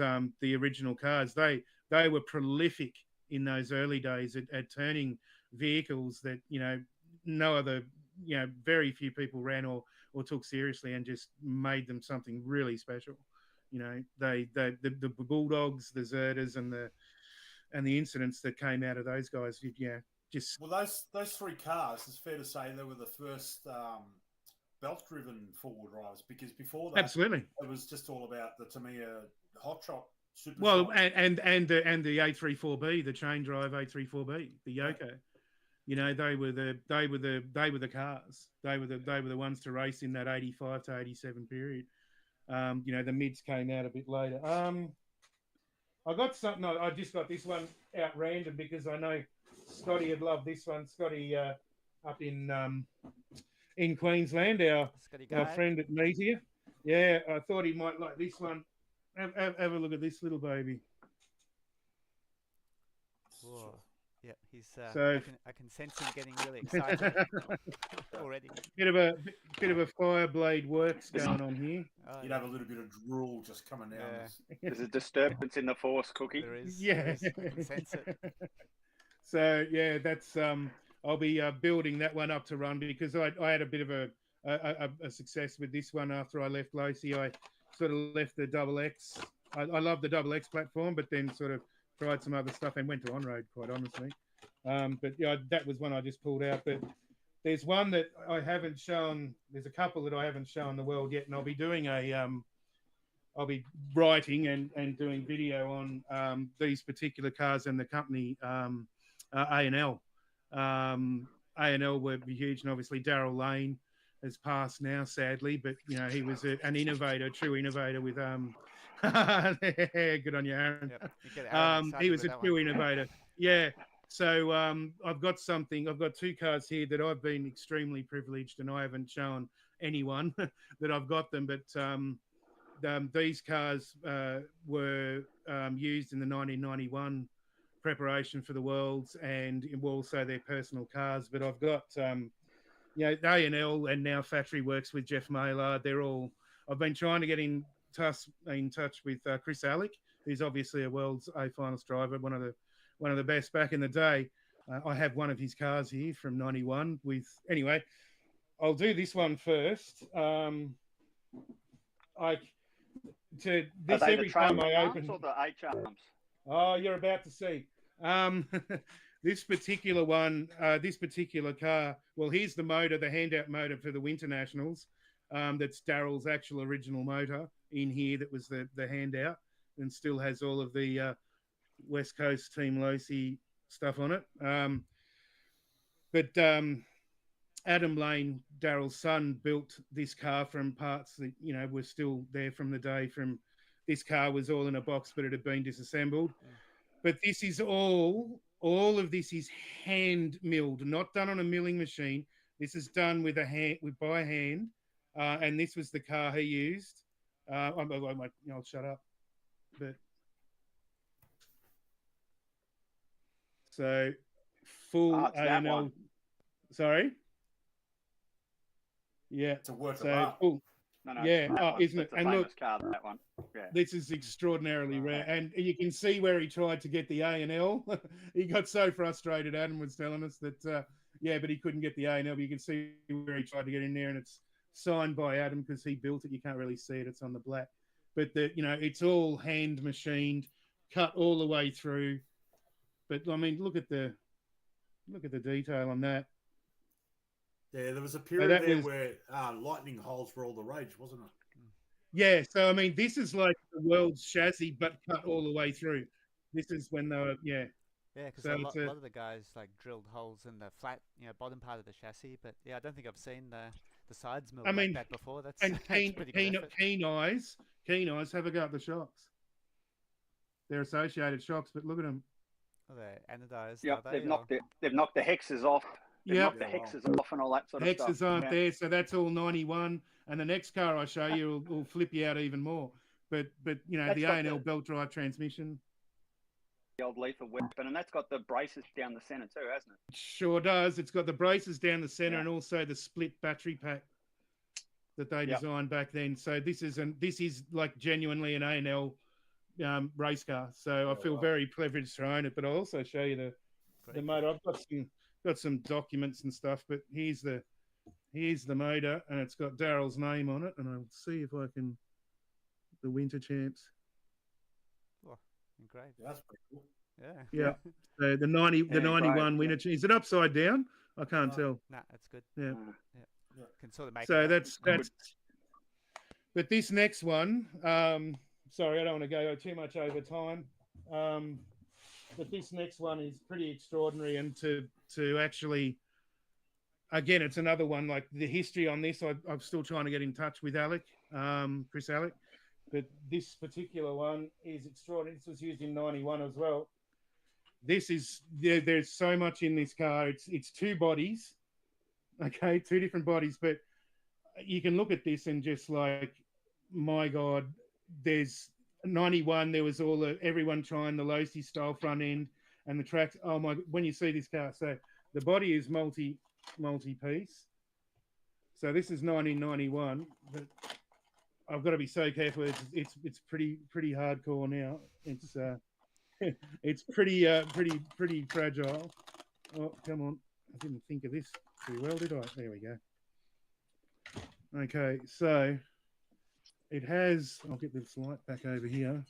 the original cars, they were prolific in those early days at turning vehicles that no other very few people ran or took seriously, and just made them something really special. The Bulldogs, the Zerdas, and the incidents that came out of those guys. Well, those three cars, it's fair to say they were the first belt-driven four-wheel drives, because before that, absolutely, it was just all about the Tamiya Hot Shot. Super well, Shot. and the A34B, the chain drive A34B, the Yoko. They were the cars. They were the ones to race in that 85 to 87 period. The mids came out a bit later. I got something. I just got this one out random because I know Scotty would love this one. Scotty up in Queensland, our friend at Meteor. Yeah, I thought he might like this one. Have a look at this little baby. Whoa. Yep, he's. So- I can sense him getting really excited already. bit of a Fireblade works going on here. Oh, You'd have a little bit of drool just coming down. Yeah. There's a disturbance in the force, Cookie. there is. Yeah. There is. I can sense it. So yeah, that's I'll be building that one up to run because I had a bit of a success with this one after I left Lacey. I sort of left the Double X. I love the Double X platform, but then sort of tried some other stuff and went to on-road, quite honestly. But yeah, that was one I just pulled out. But there's one that I haven't shown. There's a couple that I haven't shown the world yet, and I'll be doing I'll be writing and doing video on these particular cars and the company A&L. A&L would be huge, and obviously Daryl Lane has passed now, sadly. But you know, he was an innovator, true innovator with good on you, Aaron. Yep. You get Aaron He excited was with a that true one. innovator. Yeah. So I've got two cars here that I've been extremely privileged, and I haven't shown anyone that I've got them. But these cars were used in the 1991 preparation for the Worlds, and also their personal cars. But I've got A&L, and now Factory Works with Jeff Maylard. I've been trying to get in touch with Chris Alec, who's obviously a World's A finalist driver, one of the best back in the day. I have one of his cars here from '91. Anyway, I'll do this one first. Are they Every the time trail I arms open. or the H arms? Oh, you're about to see. This particular one, this particular car. Well, here's the motor, the handout motor for the Winter Nationals. That's Daryl's actual original motor in here. That was the handout, and still has all of the West Coast Team Lacey stuff on it. But Adam Lane, Daryl's son, built this car from parts that were still there from the day. From this car was all in a box, but it had been disassembled. But this is all of this is hand milled, not done on a milling machine. This is done by hand, and this was the car he used. I'll shut up. But so full it's that A&L. one. Sorry. Yeah. It's a work of So art. full. No, Yeah. that Oh, one. isn't it? That's a And famous look, car, that one. Yeah. this is extraordinarily rare, and you can see where he tried to get the A&L. He got so frustrated. Adam was telling us that, but he couldn't get the A&L. But you can see where he tried to get in there, and it's signed by Adam because he built it. You can't really see it; it's on the black. But it's all hand machined, cut all the way through. But I mean, look at the detail on that. Yeah, there was a period that there was- where lightning holes were all the rage, wasn't it? Yeah, so I mean, this is like the world's chassis, but cut all the way through. This is when they were, Yeah, because So a it's lot of the guys like drilled holes in the flat, bottom part of the chassis. But yeah, I don't think I've seen the sides milled I mean, like that before. That's, and that's pretty good effort. keen eyes have a go at the shocks. They're associated shocks, but look at them. Are they anodized? Yep, are they, they've knocked the hexes off. They've Yep. knocked the hexes off and all that sort of stuff. Hexes aren't Yeah. there, so that's all 91. And the next car I show you will flip you out even more. But That's the got A&L the- belt drive transmission The old lethal weapon, and that's got the braces down the centre too, hasn't it? sure does. It's got the braces down the center Yeah. and also the split battery pack that they Yep. designed back then. So this is like genuinely an A&L race car. So I feel wow. very privileged to own it. But I'll also show you the Pretty motor. I've got some documents and stuff, but here's the motor, and it's got Daryl's name on it, and I'll see if I can the Winter Champs. Great. Yeah, that's pretty cool. Yeah. Yeah. So the 91 great, Winter Champs. Is it upside down? I can't tell. Nah, that's good. Yeah. Can sort of make. So it out. that's. But this next one, sorry, I don't want to go too much over time. But this next one is pretty extraordinary, and to actually, again, it's another one like the history on this. I'm still trying to get in touch with Alec, Chris Alec, but this particular one is extraordinary. This was used in '91 as well. This is there's so much in this car. It's two bodies, okay, two different bodies, but you can look at this and just like, my God, there's 91. There was everyone trying the Lacey style front end, and the tracks. Oh my! When you see this car, so the body is multi-piece. So this is 1991, but I've got to be so careful. It's pretty hardcore now. It's it's pretty fragile. Oh, come on! I didn't think of this too well, did I? There we go. Okay, so it has. I'll get this light back over here.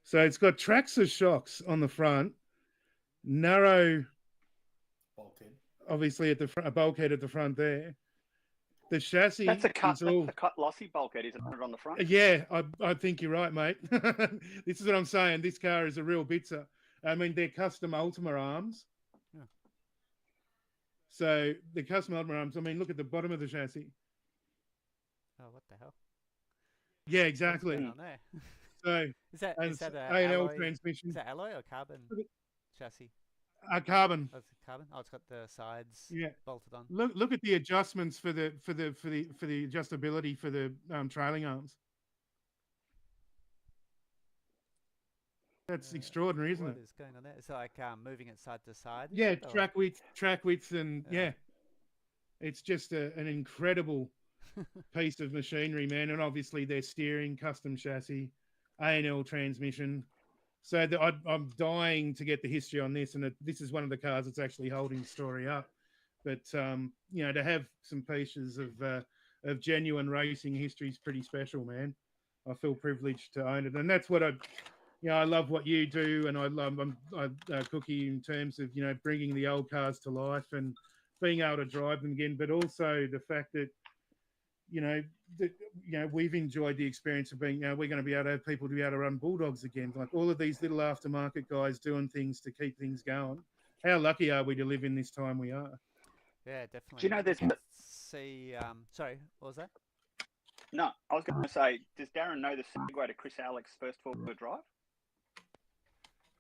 So it's got Traxxas shocks on the front, narrow bulkhead, obviously at the front, a bulkhead at the front there. The chassis That's a cut. is all. That's a cut lossy bulkhead, isn't it, on the front? Yeah, I think you're right, mate. This is what I'm saying. This car is a real bitzer. I mean, they're custom Ultima arms. Yeah. So the custom Ultima arms. I mean, look at the bottom of the chassis. Oh, what the hell? Yeah, exactly. What's going on there? So Is that a A&L alloy? transmission. Is that alloy or carbon chassis? Carbon. Oh, it's carbon. Oh, it's got the sides Yeah. bolted on. Look at the adjustments for the adjustability for the trailing arms. That's extraordinary, isn't it? What is going on there? It's like moving it side to side. is Yeah, it, or- track width, and Yeah. it's just an incredible piece of machinery, man. And obviously, their steering, custom chassis, A&L transmission. So I'm dying to get the history on this, and this is one of the cars that's actually holding the story up. But you know, to have some pieces of genuine racing history is pretty special, man. I feel privileged to own it, and that's what I love what you do, and I love Cookie in terms of bringing the old cars to life and being able to drive them again, but also the fact that we've enjoyed the experience of being. We're going to be able to have people to be able to run Bulldogs again, like all of these little aftermarket guys doing things to keep things going. How lucky are we to live in this time we are? Yeah, definitely. Do you know there's? See, sorry, what was that? No, I was going to say, does Darren know the segue to Chris Alex' first four-wheel drive?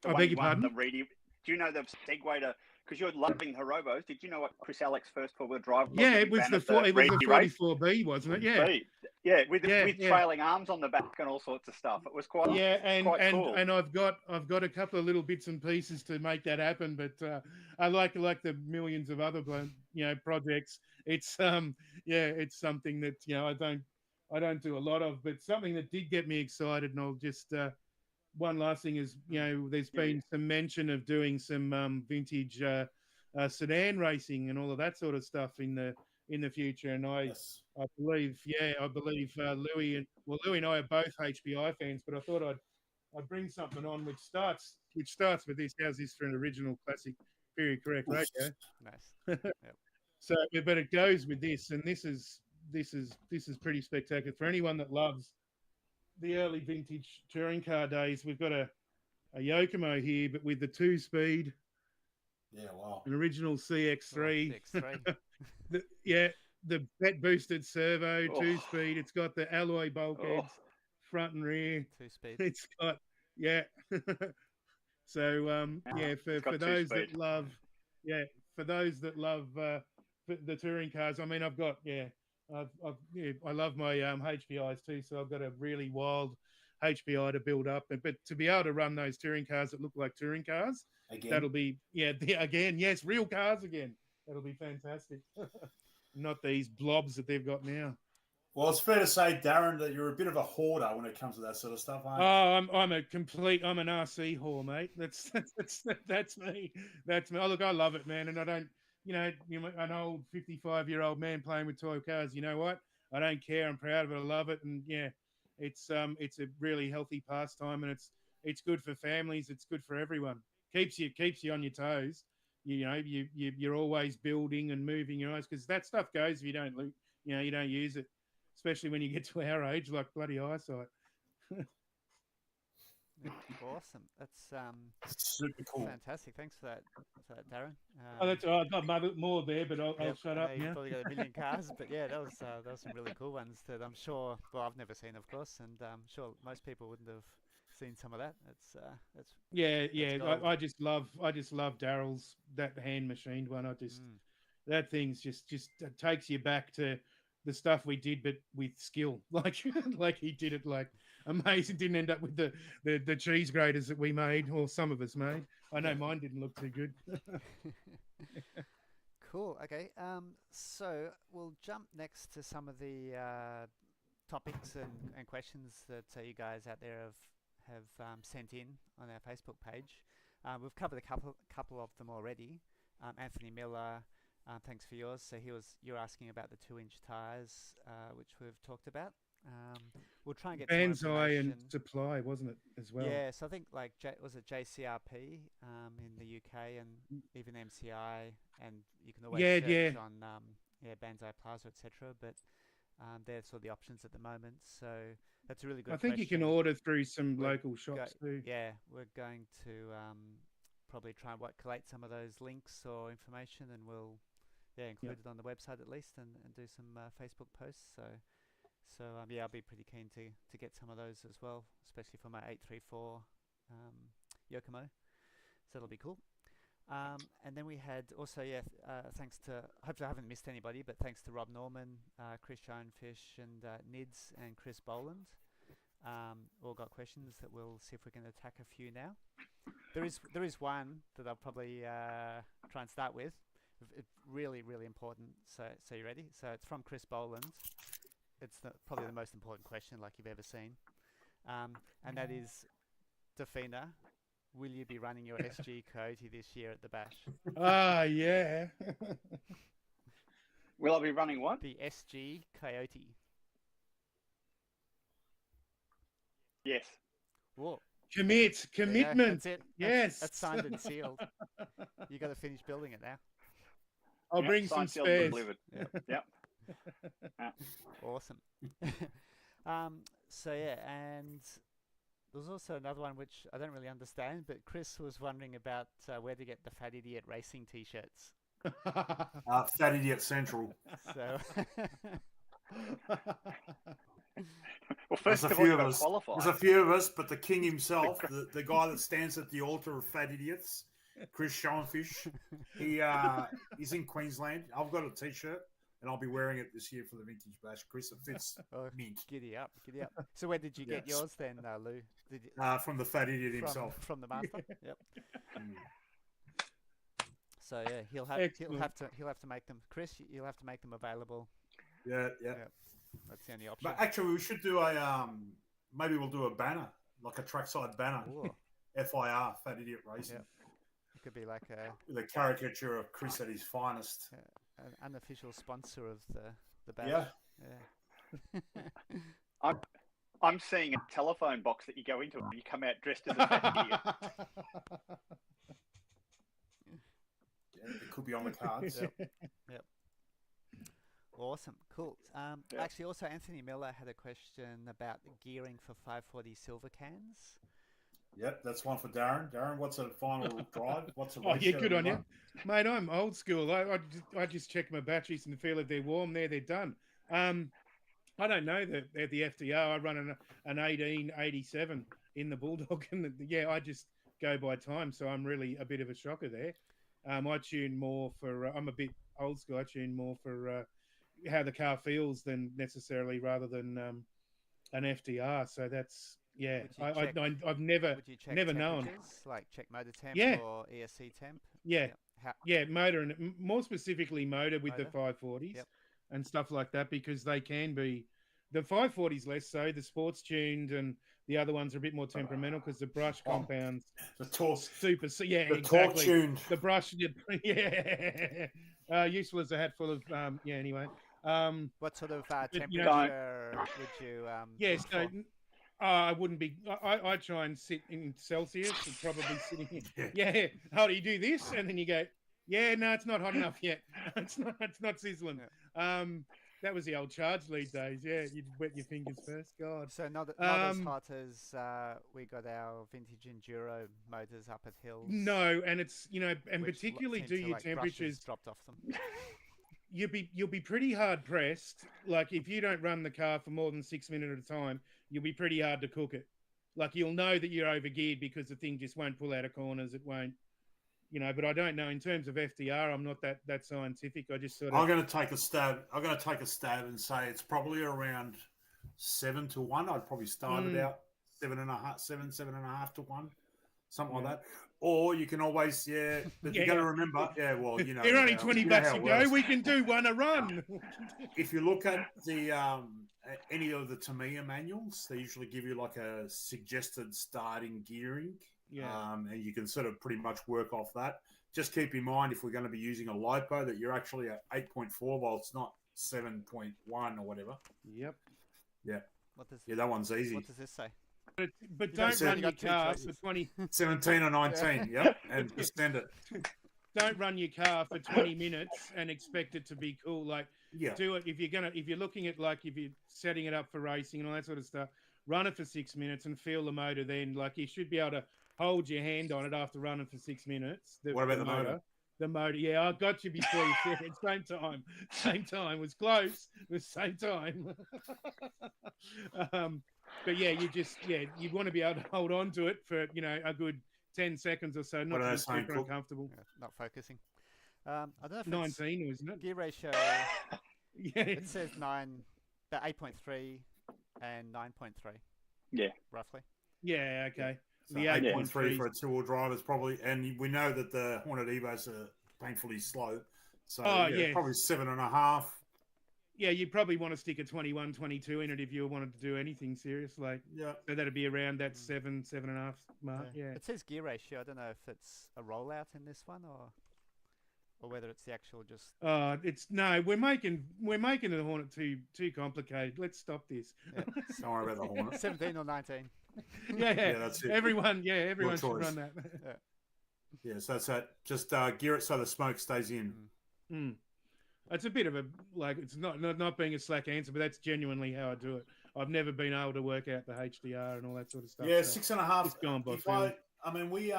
The I one beg he your won pardon? Do you know the segue to? Because you're loving Horobos. Did you know what Chris Alex' first four-wheel drive was? Yeah, that it he was ran the at the Reedy race? 44B, wasn't it? Yeah. Yeah, with Yeah. trailing arms on the back and all sorts of stuff. It was quite Yeah, and cool. and I've got a couple of little bits and pieces to make that happen, but I like the millions of other projects. It's it's something that I don't do a lot of, but something that did get me excited. And I'll just one last thing is there's been some mention of doing some vintage sedan racing and all of that sort of stuff in the future, and I believe Louis and I are both HPI fans, but I thought I'd bring something on which starts with this. How's this for an original classic period correct radio? Nice. Yep. So, but it goes with this, and this is pretty spectacular for anyone that loves the early vintage touring car days. We've got a Yokomo here, but with the 2-speed. Yeah, wow. An original CX3. Oh, CX3. The pet boosted servo, 2-speed. It's got the alloy bulkheads, front and rear. 2-speed. It's got So for those that love, the touring cars. I mean, I've got I love my HPIs too. So I've got a really wild HPI to build up, but to be able to run those touring cars that look like touring cars. Again. That'll be yes, real cars again. That'll be fantastic. Not these blobs that they've got now. Well, it's fair to say, Darren, that you're a bit of a hoarder when it comes to that sort of stuff, aren't you? Oh, I'm an RC whore, mate. That's me. That's me. Oh, look, I love it, man, and I don't. An old 55-year-old man playing with toy cars. You know what? I don't care. I'm proud of it. I love it, and it's a really healthy pastime, and it's good for families. It's good for everyone. Keeps you on your toes. You're always building and moving your eyes, because that stuff goes if you don't use it, especially when you get to our age, like bloody eyesight. Awesome. That's super cool. Fantastic. Thanks for that, Darren. I've got more there, but I'll shut up now. You've probably got a million cars, but yeah, that was some really cool ones that I'm sure. Well, I've never seen, of course, and I'm sure most people wouldn't have seen some of that. That's gold. I just love Darryl's that hand machined one. That thing's just it takes you back to the stuff we did, but with skill. Like he did it like amazing. Didn't end up with the cheese graters that we made, or some of us made. I know mine didn't look too good. Cool. Okay. So we'll jump next to some of the topics and questions that you guys out there have sent in on our Facebook page. We've covered a couple of them already. Anthony Miller, thanks for yours. So you're asking about the 2-inch tires, which we've talked about. We'll try and get some Banzai and information. Supply, wasn't it, as well? Yeah, so I think like was it JCRP in the UK and even MCI, and you can always search on Banzai Plaza, etc. But they're sort of the options at the moment. So that's a really good. I think you can order through some local shops too. Yeah, we're going to probably try and collate some of those links or information, and we'll include it on the website at least, and do some Facebook posts. So I'll be pretty keen to get some of those as well, especially for my 834 Yokomo. So that'll be cool. And then we had also, thanks to, hopefully I haven't missed anybody, but thanks to Rob Norman, Chris Schoenfish, and Nids and Chris Boland. All got questions that we'll see if we can attack a few now. There is one that I'll probably try and start with. It's really, really important. So you ready? So it's from Chris Boland. It's probably the most important question like you've ever seen. And that is, Defina, will you be running your SG Coyote this year at the Bash? Yeah. Will I be running what? The SG Coyote. Yes. Whoa. Commitment. That's it. Yes. That's signed and sealed. You got to finish building it now. I'll bring some signed, sealed, spares. delivered. Yep. Awesome. And there's also another one which I don't really understand, but Chris was wondering about where to get the Fat Idiot Racing t-shirts. Fat Idiot Central. So Well, first There's a of all, few you've of got us. to qualify. There's a few of us, but the king himself, the guy that stands at the altar of fat idiots, Chris Schoenfish, he's in Queensland. I've got a t-shirt, and I'll be wearing it this year for the Vintage Bash. Chris, it fits mint. Giddy up. So where did you get yours then, Lou? Did you, from the fat idiot himself. From the master. Yep. So he'll have to make them. Chris, you'll have to make them available. Yeah. That's the only option. But actually, we should do maybe we'll do a banner, like a trackside banner. Ooh. FIR, Fat Idiot Racing. Yep. It could be like With a caricature of Chris at his finest. an unofficial sponsor of the Bash. Yeah. I'm seeing a telephone box that you go into and you come out dressed as a fat idiot. It could be on the cards. Yep. Awesome. Cool. Actually, also Anthony Miller had a question about the gearing for 540 silver cans. Yep, that's one for Darren. Darren, what's a final drive? What's a good on you, mate. I'm old school. I just check my batteries and feel if they're warm. They're done. I don't know that at the FDR I run an 1887 in the Bulldog, and I just go by time. So I'm really a bit of a shocker there. I tune more for. I'm a bit old school. I tune more for how the car feels than necessarily rather than an FDR. So that's I've never known. Like check motor temp or ESC temp. Motor, and more specifically motor with the 540s and stuff like that, because they can be the 540s less so. The sports tuned and the other ones are a bit more temperamental because the brush compounds, the torque, super. So the torque tuned, the brush, useful as a hat full of Anyway, what sort of temperature would you? So I wouldn't be. I try and sit in Celsius, and probably sitting here. Yeah. How do you do this? And then you go, no, it's not hot enough yet. It's not sizzling. Yeah. That was the old charge lead days. Yeah, you'd wet your fingers first. God. So not as hot as we got our vintage enduro motors up at hills. No, and it's and particularly do your temperatures dropped off them. You'll be pretty hard pressed. Like if you don't run the car for more than 6 minutes at a time, you'll be pretty hard to cook it. Like you'll know that you're overgeared because the thing just won't pull out of corners. It won't. you know, but I don't know in terms of FDR. I'm not that scientific. I just sort of. I'm going to take a stab. And say it's probably around 7-1. I'd probably start it out 7.5 to 1, something like that. Or you can always, but you got to remember, well, you know, they're only $20 a go. We can do one a run. If you look at the any of the Tamiya manuals, they usually give you like a suggested starting gearing. And you can sort of pretty much work off that. Just keep in mind, if we're going to be using a LiPo, that you're actually at 8.4 volts, not 7.1 or whatever. Yep. Yeah. What does that one's easy. What does this say? But don't run your car for 20... 17 or 19, yep, and extend it. Don't run your car for 20 minutes and expect it to be cool. Like, do it if you're looking at, like, if you're setting it up for racing and all that sort of stuff, run it for 6 minutes and feel the motor then. Like, you should be able to hold your hand on it after running for 6 minutes. What about the motor? The motor, I got you before you said it. Same time. It was close. It was same time. But you want to be able to hold on to it for, a good 10 seconds or so, not to be super uncomfortable. Yeah, not focusing. I don't know if 19, isn't it? Gear ratio. It says 8.3 and 9.3. Yeah. Roughly. Yeah, okay. So the 8.3 for a two-wheel drive is probably, and we know that the Hornet Evos are painfully slow. So probably 7.5. Yeah, you'd probably want to stick a 21, 22 in it if you wanted to do anything serious. Like, so that'd be around that 7.5 mark. Yeah. It says gear ratio. I don't know if it's a rollout in this one or whether it's the actual just. We're making the Hornet too complicated. Let's stop this. Yeah. Don't worry about the Hornet. 17 or 19. Yeah, that's it. Everyone should run that. So that's that. Just gear it so the smoke stays in. It's a bit of it's not being a slack answer, but that's genuinely how I do it. I've never been able to work out the HDR and all that sort of stuff. Yeah, 6.5. It's gone by. We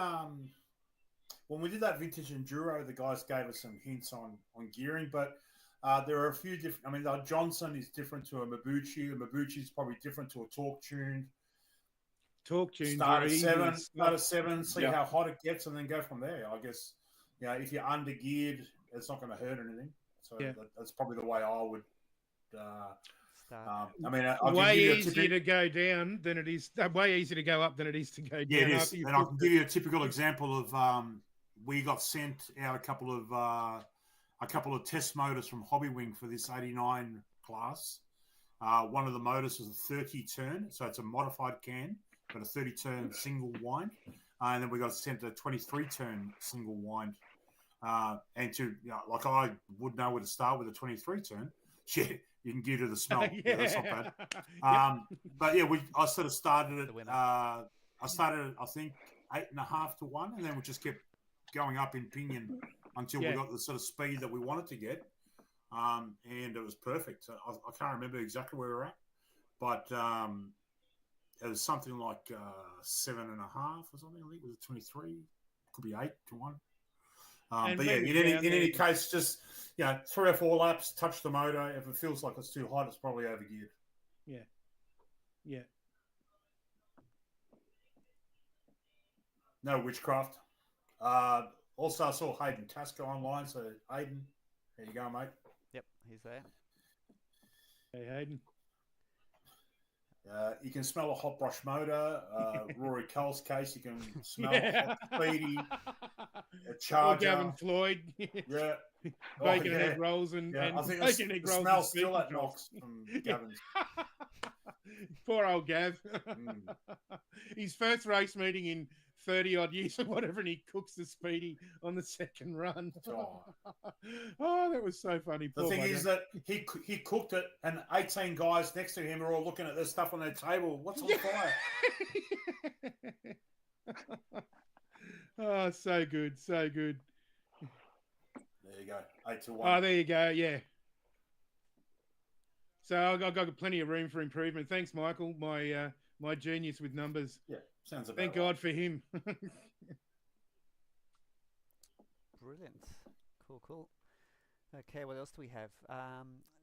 when we did that vintage enduro, the guys gave us some hints on gearing, but there are a few different. I mean, the Johnson is different to a Mabuchi. A Mabuchi is probably different to a torque tuned. Start at 7, see how hot it gets, and then go from there. I guess, if you're under geared, it's not going to hurt anything. So that's probably the way I would start. Way easier to go down than it is. Way easier to go up than it is to go down. Yeah, it is. And I can give you a typical example of we got sent out a couple of test motors from Hobbywing for this 89 class. One of the motors was a 30 turn, so it's a modified can. Got a 30-turn single wind, and then we got sent a 23-turn single wind. And I would know where to start with a 23-turn. Yeah, you can gear to the smell. That's not bad. But I sort of started it. I think 8.5 to 1, and then we just kept going up in pinion until we got the sort of speed that we wanted to get. And it was perfect. So I can't remember exactly where we're at, but. It was something like 7.5 or something. I think it was a 23. Could be 8 to 1. But in any case, just 3 or 4 laps, touch the motor. If it feels like it's too hot, it's probably overgeared. Yeah. No witchcraft. Also, I saw Hayden Tasker online. So Hayden, there you go, mate. Yep, he's there. Hey, Hayden. You can smell a hot brush motor. Rory Cole's case, you can smell hot speedy. A Charger. Or Gavin Floyd. Yeah. Bacon and egg rolls and I think bacon egg the rolls. smell still at Knox from Gavin's. Poor old Gav. His first race meeting in 30 odd years or whatever, and he cooks the speedy on the second run. Oh, that was so funny. The thing is that he cooked it, and 18 guys next to him are all looking at this stuff on their table. What's on fire? Oh, so good, so good. There you go, 8 to 1. Oh, there you go. Yeah. So I've got plenty of room for improvement. Thanks, Michael. My genius with numbers. Yeah, sounds about Thank God for him. Brilliant. Cool. Okay, what else do we have?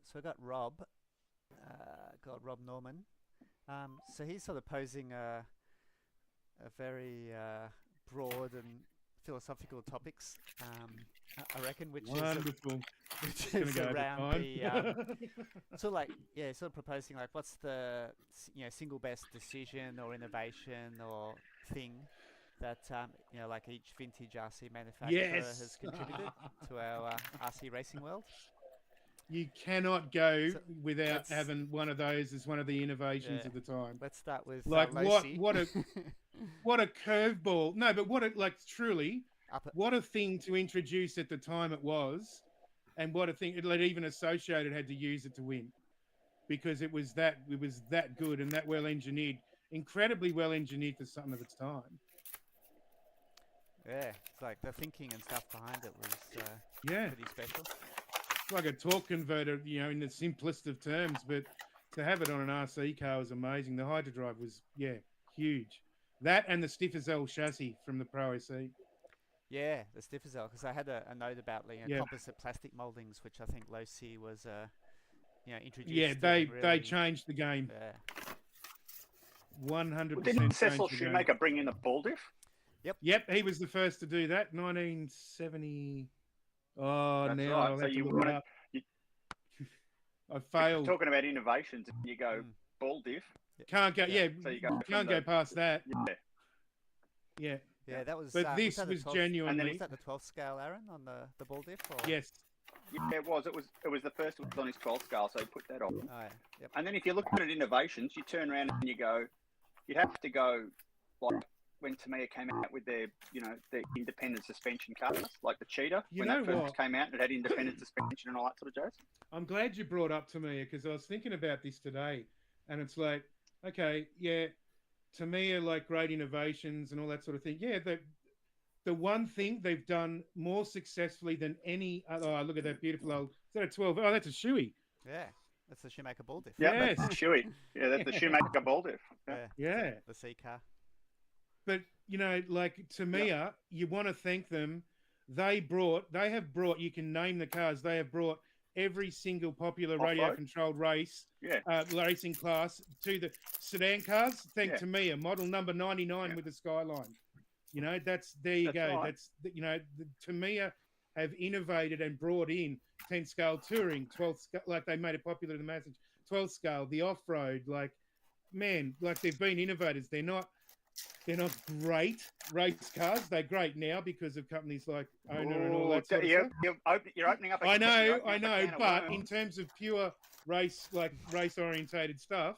So we got Rob. Rob Norman. So he's sort of posing a very broad and philosophical topics. I reckon, which Wonderful. which Gonna is go over around time. the sort of like sort of proposing like what's the single best decision or innovation or thing that like each vintage RC manufacturer Yes. has contributed to our RC racing world. You cannot go So, without let's- having one of those as one of the innovations Yeah. of the time. Let's start with Like Losi. what a curveball. No, but truly, Up at- what a thing to introduce at the time it was, and what a thing even Associated had to use it to win, because it was that good and that well engineered, incredibly well engineered for something of its time. Yeah, it's like the thinking and stuff behind it was Yeah, pretty special. it's like a torque converter, in the simplest of terms, but to have it on an RC car was amazing. The Hydrodrive was huge. That and the Stiffazel chassis from the Pro SE. Yeah, the Stiffazel, because I had a note about Yeah. composite plastic moldings, which I think Losi was introduced. Yeah, it they and really, changed the game. Yeah. 100%. Didn't Cecil changed the game. Shoemaker bring in the ball diff? Yep, he was the first to do that. 1970. Oh, That's now right. I'll So have to you look it wanted- up. you- I failed. Talking about innovations, and you go ball diff. Can't go. Yeah, So you go can't from go the- past that. Yeah. Yeah. Yeah, that was. But this that was the 12th genuinely. Was that the 12th scale, Aaron, on the ball diff? Or? Yes. Yeah, it was. It was the first one on his 12th scale, so he put that on. Oh, yeah. Yep. And then if you're looking at innovations, you turn around and you go, you'd have to go like when Tamiya came out with their, their independent suspension cars, like the Cheetah, You when know that first what? came out, it had independent suspension and all that sort of jazz. I'm glad you brought up Tamiya, because I was thinking about this today, and it's like, okay, yeah, Tamiya, like great innovations and all that sort of thing. Yeah, the one thing they've done more successfully than any other. Oh, look at that beautiful old. Is that a 12? Oh, that's a Shoei. Yeah, that's the Shoemaker ball diff. Yeah, Yes. that's the Shoei. Yeah, that's the Shoemaker ball diff. Yeah. Yeah. The C car. But like Tamiya, you want to thank them. They have brought. You can name the cars. They have brought every single popular Off-road. radio-controlled Yeah. racing class to the sedan cars. Thank Yeah. Tamiya, model number 99 Yeah. with the Skyline. That's there you That's go. right. That's the Tamiya have innovated and brought in 10 scale touring, 12 scale, like they made it popular in the message. 12 scale, the off-road, like they've been innovators. They're not great race cars. They're great now because of companies like Owner and all that sort of stuff. You're opening up. I know, but in terms of pure race orientated stuff,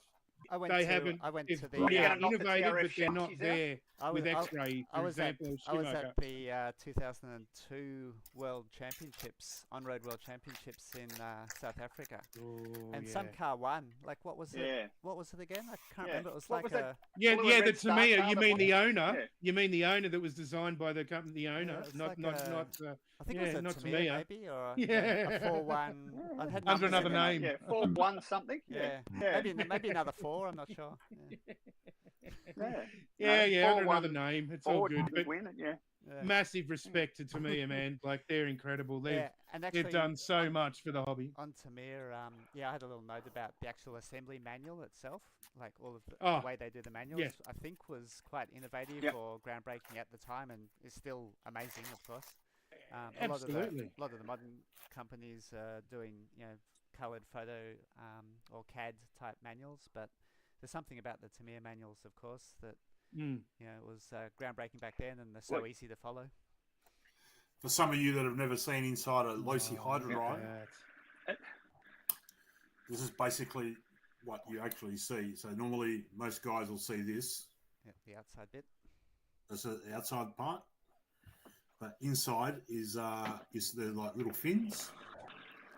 I went they to. haven't. I went they've- to the. yeah, gonna knock the innovated, TRF but they're not chassis out? there I with was- I- X-ray, I for was at example. I was Schumacher. at the 2002 World Championships, on-road World Championships in South Africa, Oh, and yeah. some car won. Like, what was it? Yeah. What was it again? I can't Yeah. remember. It was What like was a. that? Yeah, Blue yeah, and the red star Tamiya. car You that mean won? the owner? Yeah. You mean the owner that was designed by the company, the owner, it's not like a- not. I think yeah, it was not a Tamiya. Tamiya, maybe, or Yeah. a 4-1. I'd had Under numbers another in there. name. Yeah, 4-1 something. Yeah. Yeah. Maybe another 4. I'm not sure. Yeah. Yeah, under 4-1 another name. It's all Ford good. didn't But win it. Yeah. Yeah. massive respect to Tamiya, man. Like they're incredible. Yeah, and actually, They've done so much for the hobby. on Tamiya, I had a little note about the actual assembly manual itself, like all of the Oh, way they do the manuals. yes. I think was quite innovative Yep. or groundbreaking at the time, and is still amazing, of course. Absolutely. A lot of the modern companies are doing, coloured photo or CAD type manuals, but there's something about the Tamiya manuals, of course, that Mm. was groundbreaking back then, and they're so Well, easy to follow. For some of you that have never seen inside a Losi Hydrodrive, That. this is basically what you actually see. So normally most guys will see this. Yeah, the outside bit. That's the outside part. But inside is the like little fins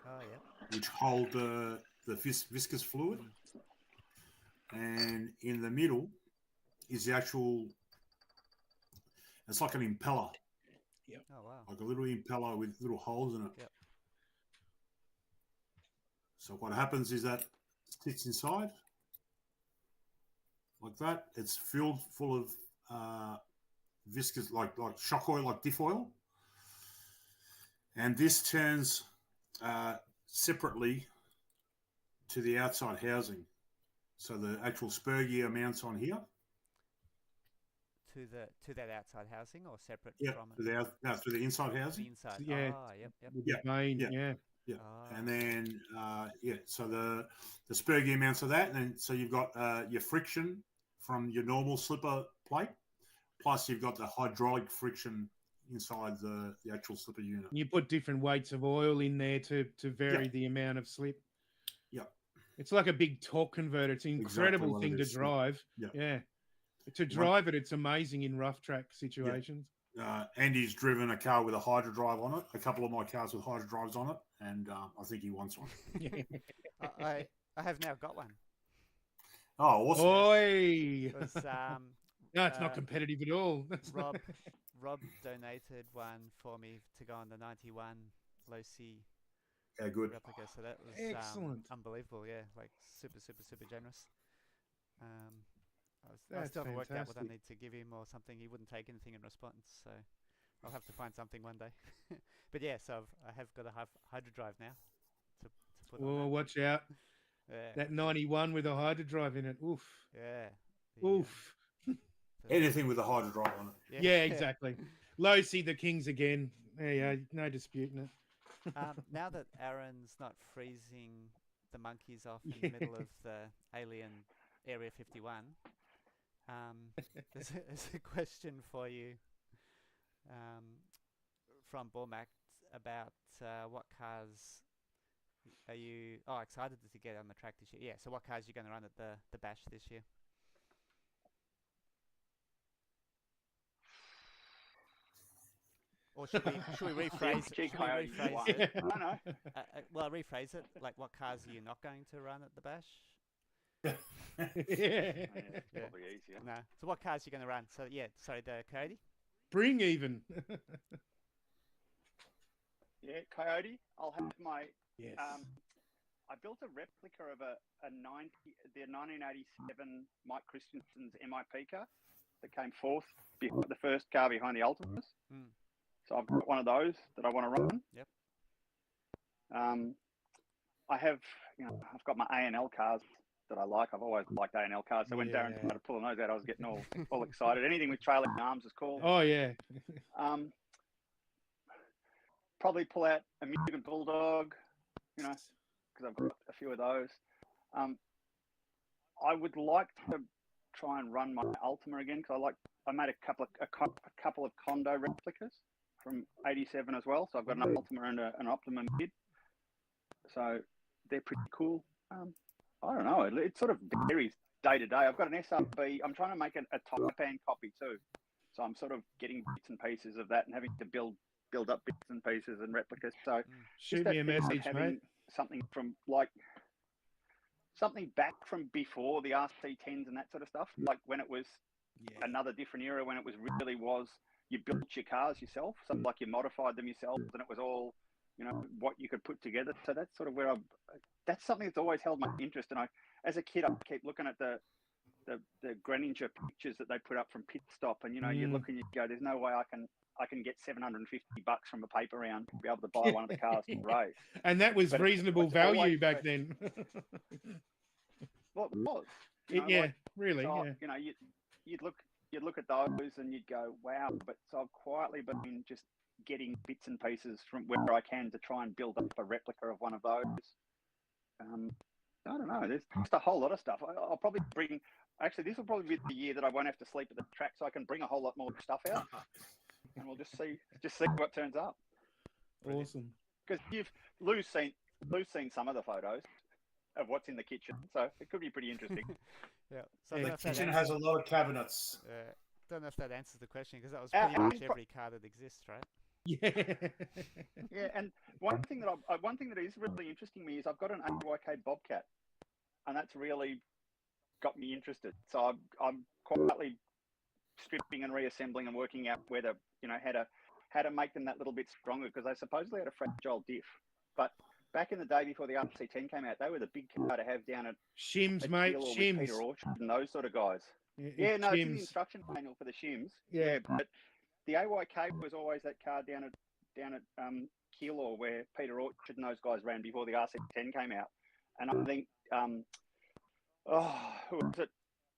Oh yeah. which hold the viscous fluid, and in the middle is the actual. It's like an impeller, Oh wow. like a little impeller with little holes in it. Yep. So what happens is that it sits inside like that. It's filled full of viscous, like shock oil, like diff oil, and this turns separately to the outside housing. So the actual spur gear mounts on here. to that outside housing or separate Yeah, from to to the inside the housing. inside? Yeah. Oh, yep. The main, yeah. Yeah, Ah. and then so the spur gear mounts of that, and then so you've got your friction from your normal slipper plate, plus you've got the hydraulic friction inside the actual slipper unit. You put different weights of oil in there to vary the amount of slip. Yeah, it's like a big torque converter. It's an incredible Exactly thing to drive. Yeah. To drive it, it's amazing in rough track situations. Andy's driven a car with a hydro drive on it. A couple of my cars with hydro drives on it, and I think he wants one. I have now got one. Oh, awesome! Oi! It was, No, it's not competitive at all. Rob donated one for me to go on the 91 low C good replica. So that was excellent, unbelievable. Yeah, like super generous. I That's still haven't worked out what I fantastic. need to give him or something. He wouldn't take anything in response, so I'll have to find something one day. But yeah, so I have got a hydro drive now to put on. Oh, watch out! Yeah. That 91 with a hydro drive in it. Oof. Yeah. Oof. Anything with a hydro drive on it. Yeah, exactly. Low C the Kings again. Yeah, no disputing it. Now that Aaron's not freezing the monkeys off in the middle of the alien Area 51, there's a question for you from Bormac about what cars are you excited to get on the track this year? Yeah, so what cars are you going to run at the Bash this year? Or should we rephrase? Gee, Should we Coyote, rephrase one. it? I don't know. Well, rephrase it. Like, what cars are you not going to run at the Bash? Yeah. Yeah, probably easier. No. So what cars are you going to run? So yeah, sorry, the Coyote. Bring even. Yeah, Coyote. I'll have my. Yes. I built a replica of the 1987 Mike Christensen's MIP car that came fourth, the first car behind the Ultimus. So I've got one of those that I want to run. Yep. I have, I've got my A&L cars that I like. I've always liked A&L cars. So when Darren started pulling those out, I was getting all excited. Anything with trailing arms is cool. Oh yeah. Probably pull out a Mugen Bulldog, because I've got a few of those. I would like to try and run my Ultima again because I made a couple of Kondo replicas from '87 as well. So I've got an Ultima and an Optima mid. So they're pretty cool. I don't know. It sort of varies day to day. I've got an SRB. I'm trying to make a Taipan copy too. So I'm sort of getting bits and pieces of that and having to build up bits and pieces and replicas. So shoot me a message, mate. Something back from before the RC10s and that sort of stuff. Like when it was another different era, when it really was you built your cars yourself. So like you modified them yourself and it was all, what you could put together. So that's sort of where that's something that's always held my interest. And as a kid, I keep looking at the Greninger pictures that they put up from pit stop, and you look and you go, "There's no way I can get $750 from a paper round to be able to buy one of the cars to race." And that was reasonable value back then. Well, it was. Really. So, yeah. You'd look at those and you'd go, "Wow!" But so I've quietly been just getting bits and pieces from where I can to try and build up a replica of one of those. I don't know. There's just a whole lot of stuff. I'll probably bring. Actually, this will probably be the year that I won't have to sleep at the track, so I can bring a whole lot more stuff out, and we'll just see what turns up. Awesome. Because Lou's seen some of the photos of what's in the kitchen, so it could be pretty interesting. Yeah. So the kitchen has a lot of cabinets. Don't know if that answers the question because that was pretty much every car that exists, right? Yeah. Yeah, and one thing that is really interesting me is I've got an AYK Bobcat, and that's really got me interested. So I'm quietly stripping and reassembling and working out whether how to make them that little bit stronger because they supposedly had a fragile diff. But back in the day before the RC10 came out, they were the big car to have down at Shims, mate. Shims. Peter Orchard and those sort of guys. Yeah, no, it's in the instruction manual for the Shims. Yeah, but the AYK was always that car down at Keilor where Peter Orchard and those guys ran before the RC10 came out. And I think, who was it?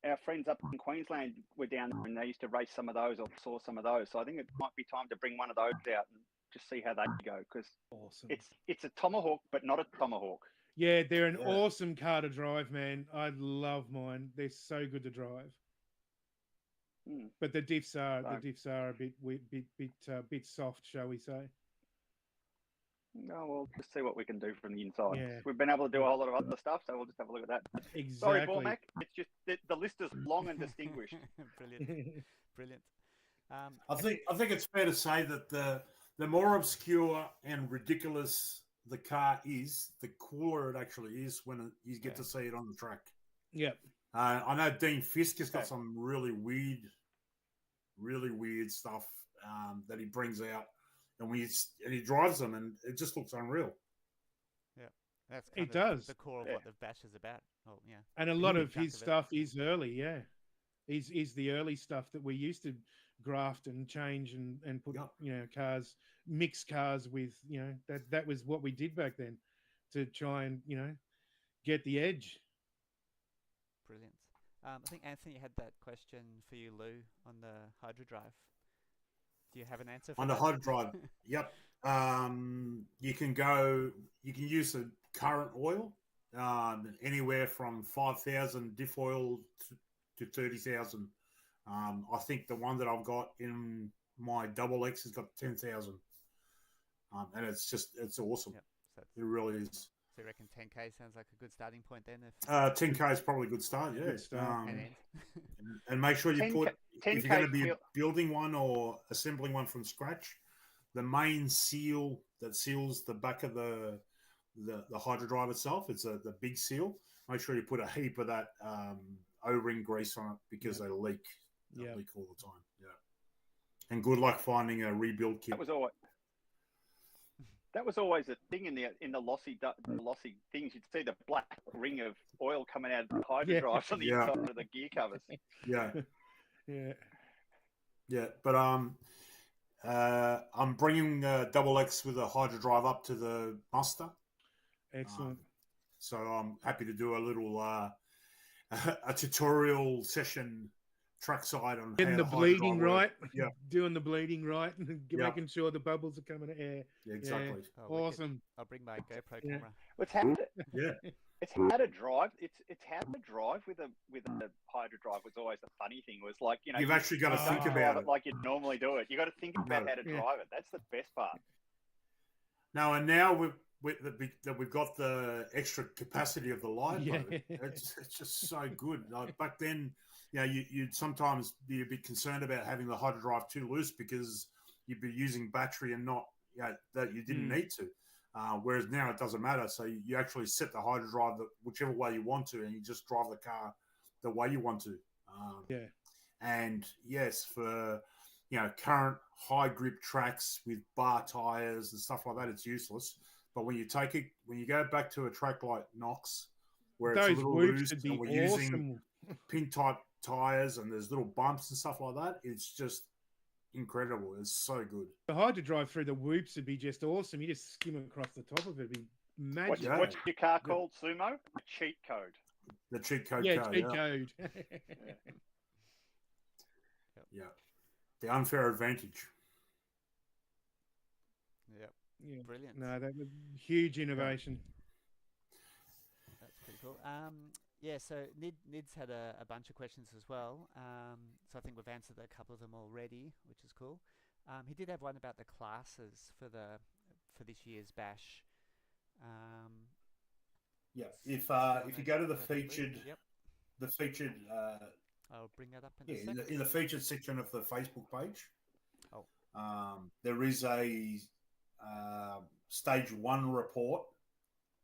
our friends up in Queensland were down there and they used to race some of those or saw some of those. So I think it might be time to bring one of those out and just see how they go, because Awesome. it's a Tomahawk, but not a Tomahawk. Yeah, they're an Yeah. awesome car to drive, man. I love mine. They're so good to drive. But the diffs are a bit soft, shall we say? No, we'll just see what we can do from the inside. Yeah. We've been able to do a whole lot of other stuff, so we'll just have a look at that. Exactly. Sorry, Bormac. It's just the list is long and distinguished. Brilliant, brilliant. I think it's fair to say that the more obscure and ridiculous the car is, the cooler it actually is when you get to see it on the track. Yep. I know Dean Fisk has got some really weird stuff that he brings out, and he drives them, and it just looks unreal. Yeah, that's It does. the core of what the bash is about. Oh, yeah. And a lot of Chunk his of it. stuff is early, yeah. Is the early stuff that we used to graft and change and put, cars, mix cars with, that was what we did back then to try and, get the edge. Brilliant. I think Anthony had that question for you, Lou, on the Hydro Drive. Do you have an answer for On that? the Hydro Drive, yep. You can use the current oil, anywhere from 5,000 diff oil to 30,000. I think the one that I've got in my double X has got 10,000. And it's awesome. Yep. So It really is. you reckon 10K sounds like a good starting point then? If 10K is probably a good start, yeah. Good start. and end. And make sure you 10K put, if you're going to be feel- building one or assembling one from scratch, the main seal that seals the back of the Hydro Drive itself, it's the big seal. Make sure you put a heap of that O-ring grease on it, because they leak. They leak all the time. Yeah. And good luck finding a rebuild kit. That was always a thing in the lossy things. You'd see the black ring of oil coming out of the Hydro drives on the inside of the gear covers. Yeah. Yeah. Yeah. But I'm bringing double X with a Hydro Drive up to the muster. Excellent. So I'm happy to do a little a tutorial session trackside on Getting how the Hydro bleeding Drive right. works. Yeah. Doing the bleeding right. Making sure the bubbles are coming air. Yeah, exactly. Oh, wicked. Awesome. I'll bring my GoPro Yeah. camera. It's how Yeah. it's how to drive. It's how to drive with a Hydro Drive was always the funny thing. Was like, You've actually got to you think don't about drive it. like you normally do it. You got to think about how to Yeah. drive it. That's the best part. Now that we've got the extra capacity of the live mode, it's just so good. Like back then, you'd sometimes be a bit concerned about having the Hydro Drive too loose, because you'd be using battery and not that you didn't need to. Whereas now it doesn't matter. So you actually set the Hydro Drive whichever way you want to, and you just drive the car the way you want to. And yes, for current high grip tracks with bar tires and stuff like that, it's useless. But when you go back to a track like Knox, where it's a little loose, and we're using pin type tires and there's little bumps and stuff like that, it's just incredible. It's so good. The Hydro Drive through the whoops would be just awesome. You just skim across the top of it. It'd be magic. What's your car called, Sumo? A cheat code. The cheat code. Cheat car, code. Yeah. The unfair advantage. Yep. Yeah. Brilliant. No, that was huge innovation. That's pretty cool. So Nid's had a bunch of questions as well. So I think we've answered a couple of them already, which is cool. He did have one about the classes for this year's bash. If you go to the featured, I'll bring that up in the featured section of the Facebook page. Oh. There is a stage 1 report,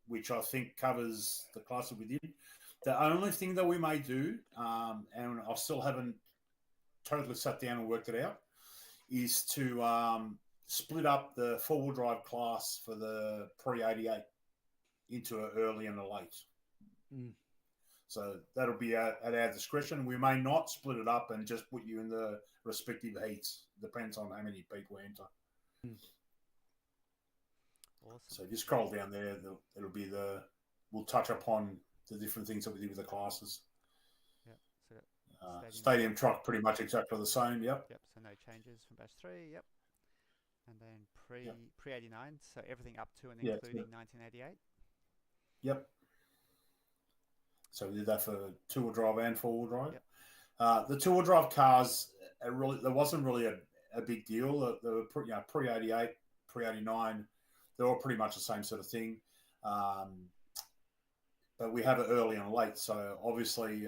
which I think covers the classes within. The only thing that we may do, and I still haven't totally sat down and worked it out, is to split up the 4-wheel drive class for the pre-88 into an early and a late. So that'll be at our discretion. We may not split it up and just put you in the respective heats. Depends on how many people enter. Awesome. So if you scroll down there, it'll be we'll touch upon the different things that we do with the classes. Yeah. So Stadium truck pretty much exactly the same. Yep. Yep. So no changes from Bash 3. Yep. And then Yep. pre 89. So everything up to and Yeah, including 1988. Yep. So we did that for two-wheel drive and four-wheel drive. Yep. The two-wheel drive cars, there wasn't really a big deal. They were pre-88, pre-89. They were pretty much the same sort of thing. But we have it early and late. So obviously,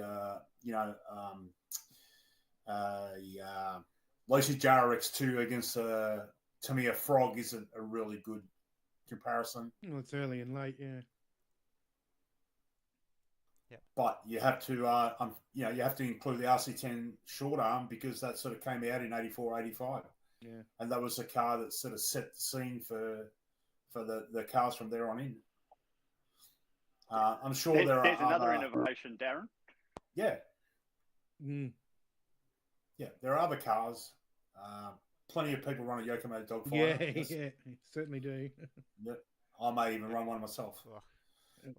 Lacey's JRX2 against Tamiya Frog isn't a really good comparison. Well, it's early and late, yeah. Yep. But you have to, you have to include the RC10 short arm because that sort of came out in 84, 85. Yeah. And that was a car that sort of set the scene for the cars from there on in. I'm sure there's another innovation, Darren. Yeah. Mm. Yeah, there are other cars. Plenty of people run a Yokomo Dogfighter. Yeah, Yes. yeah, certainly do. Yeah. I may even run one myself. Oh,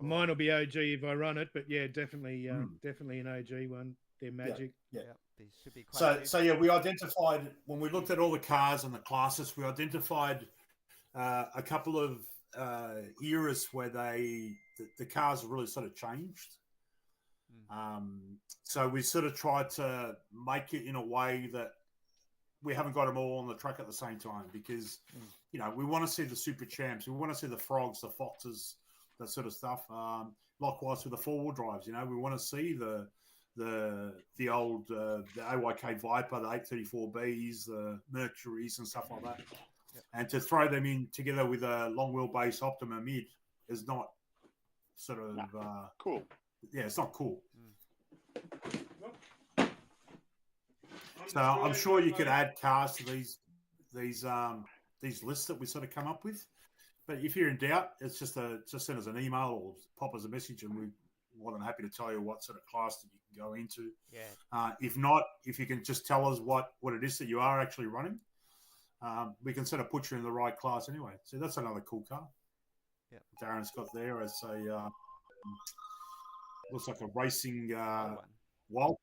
Mine will be OG if I run it, but yeah, definitely an OG one. They're magic. Yeah. yep. These should be quite So yeah, we identified when we looked at all the cars and the classes, we identified a couple of eras where the cars really sort of changed. So we sort of tried to make it in a way that we haven't got them all on the track at the same time because we want to see the super champs, we want to see the Frogs, the Foxes, that sort of stuff. Likewise with the four-wheel drives, we want to see the old the AYK Viper, the 834Bs, the Mercuries, and stuff like that. Yep. And to throw them in together with a long wheelbase Optima mid is not sort of cool. Yeah, it's not cool. So I'm sure you could add cars to these lists that we sort of come up with. But if you're in doubt, it's just send us an email or pop us a message, and we're more than happy to tell you what sort of class that you can go into. Yeah. If not, if you can just tell us what it is that you are actually running, we can sort of put you in the right class anyway. So that's another cool car. Yeah. Darren's got there as a looks like a racing wild.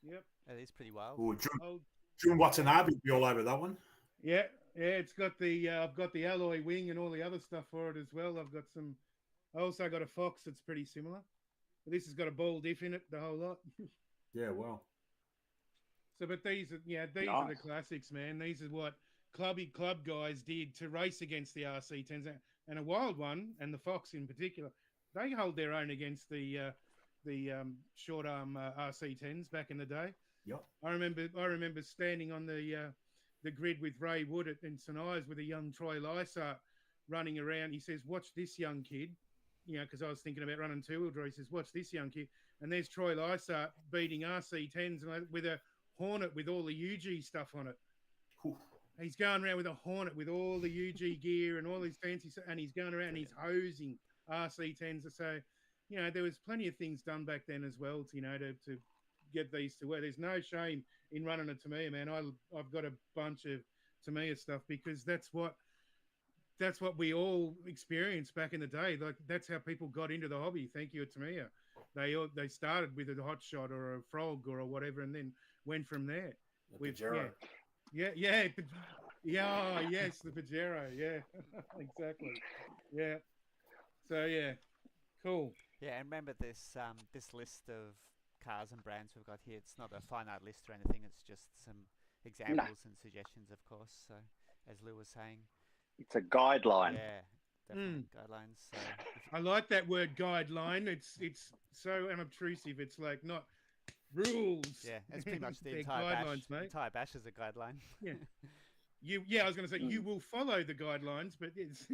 Yep. It is pretty wild. Or Jun Watanabe be all over that one. Yeah, it's got the I've got the alloy wing and all the other stuff for it as well. I also got a Fox that's pretty similar. But this has got a ball diff in it, the whole lot. Yeah, well. So, but these are the classics, man. These are what club guys did to race against the RC10s, and a wild one, and the Fox in particular. They hold their own against the short arm RC10s back in the day. Yep. I remember standing on the grid with Ray Wood in St Ives with a young Troy Lysart running around. He says, "Watch this young kid," because I was thinking about running two-wheel drive. He says, "Watch this young kid," and there's Troy Lysart beating RC10s with a Hornet with all the UG stuff on it. Oof. He's going around with a Hornet with all the UG gear and all these fancy stuff, and he's going around and he's hosing RC10s. So, there was plenty of things done back then as well, to get these to work. There's no shame in running a Tamiya, man. I've got a bunch of Tamiya stuff because that's what we all experienced back in the day. Like that's how people got into the hobby. Thank you, Tamiya. They started with a Hot Shot or a Frog or whatever, and then went from there. Pajero. Yeah, yes, the Pajero. Yeah, exactly. Yeah. So yeah, cool. Yeah, and remember this list of cars and brands we've got here. It's not a finite list or anything. It's just some examples and suggestions, of course. So, as Lou was saying, it's a guideline. Yeah, definitely guidelines. So I like that word guideline. It's so unobtrusive. It's like not rules. Yeah, it's pretty much the They're entire guidelines, bash. mate. Entire bash is a guideline. Yeah. I was going to say you will follow the guidelines, but it's.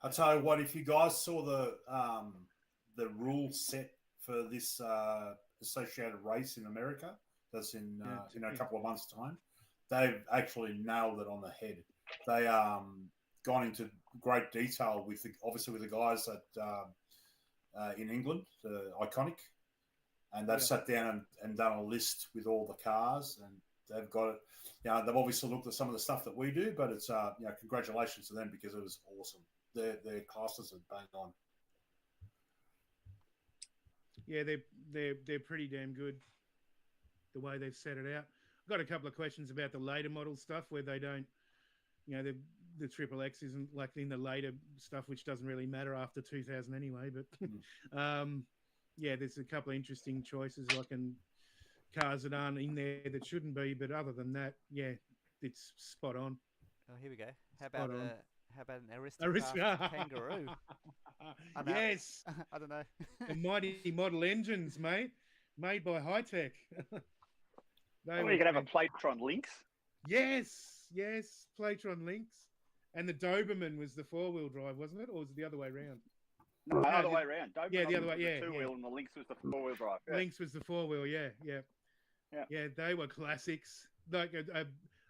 I'll tell you what. If you guys saw the rule set for this associated race in America, that's in a couple of months' time, they've actually nailed it on the head. They gone into great detail with the guys at in England, Iconic, and they've sat down and done a list with all the cars, and they've got it. They've obviously looked at some of the stuff that we do, but it's congratulations to them because it was awesome. Their classes are bang on. Yeah, they're pretty damn good. the way they've set it out. I've got a couple of questions about the later model stuff where they don't, the Triple X isn't like in the later stuff, which doesn't really matter after 2000 anyway. But there's a couple of interesting choices like cars that aren't in there that shouldn't be. But other than that, it's spot on. Oh, here we go. How Spot about on. an Aristocraft kangaroo? Yes, I don't know. the mighty model engines, mate, made by Hi-Tech. Oh, you could have a Playtron Lynx. Yes, Playtron Lynx. And the Doberman was the 4-wheel drive, wasn't it? Or was it the other way around? No, the other way around. Yeah, the other way, The 2-wheel and the Lynx was the 4-wheel drive. Yeah. Lynx was the 4-wheel, yeah. They were classics. Like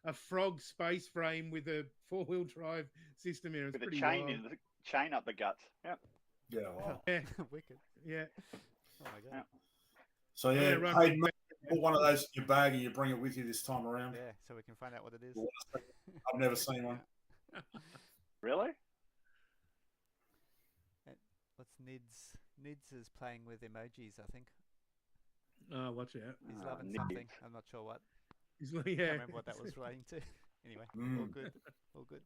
a frog space frame with a 4-wheel drive system in it. With a pretty chain, wild. chain up the guts. Yeah. Yeah. Wow. Yeah, Wicked. yeah. Oh my god. So Yeah, yeah, run hey, with mate, put one of those in your bag and you bring it with you this time around. Yeah, so we can find out what it is. I've never seen one. Really? What's Nids? Nids is playing with emojis, I think. Oh, watch out. He's Ah, loving Nids. something. I'm not sure what. He's like, I yeah. can't remember what that was relating to. Anyway, all Mm. good. All good.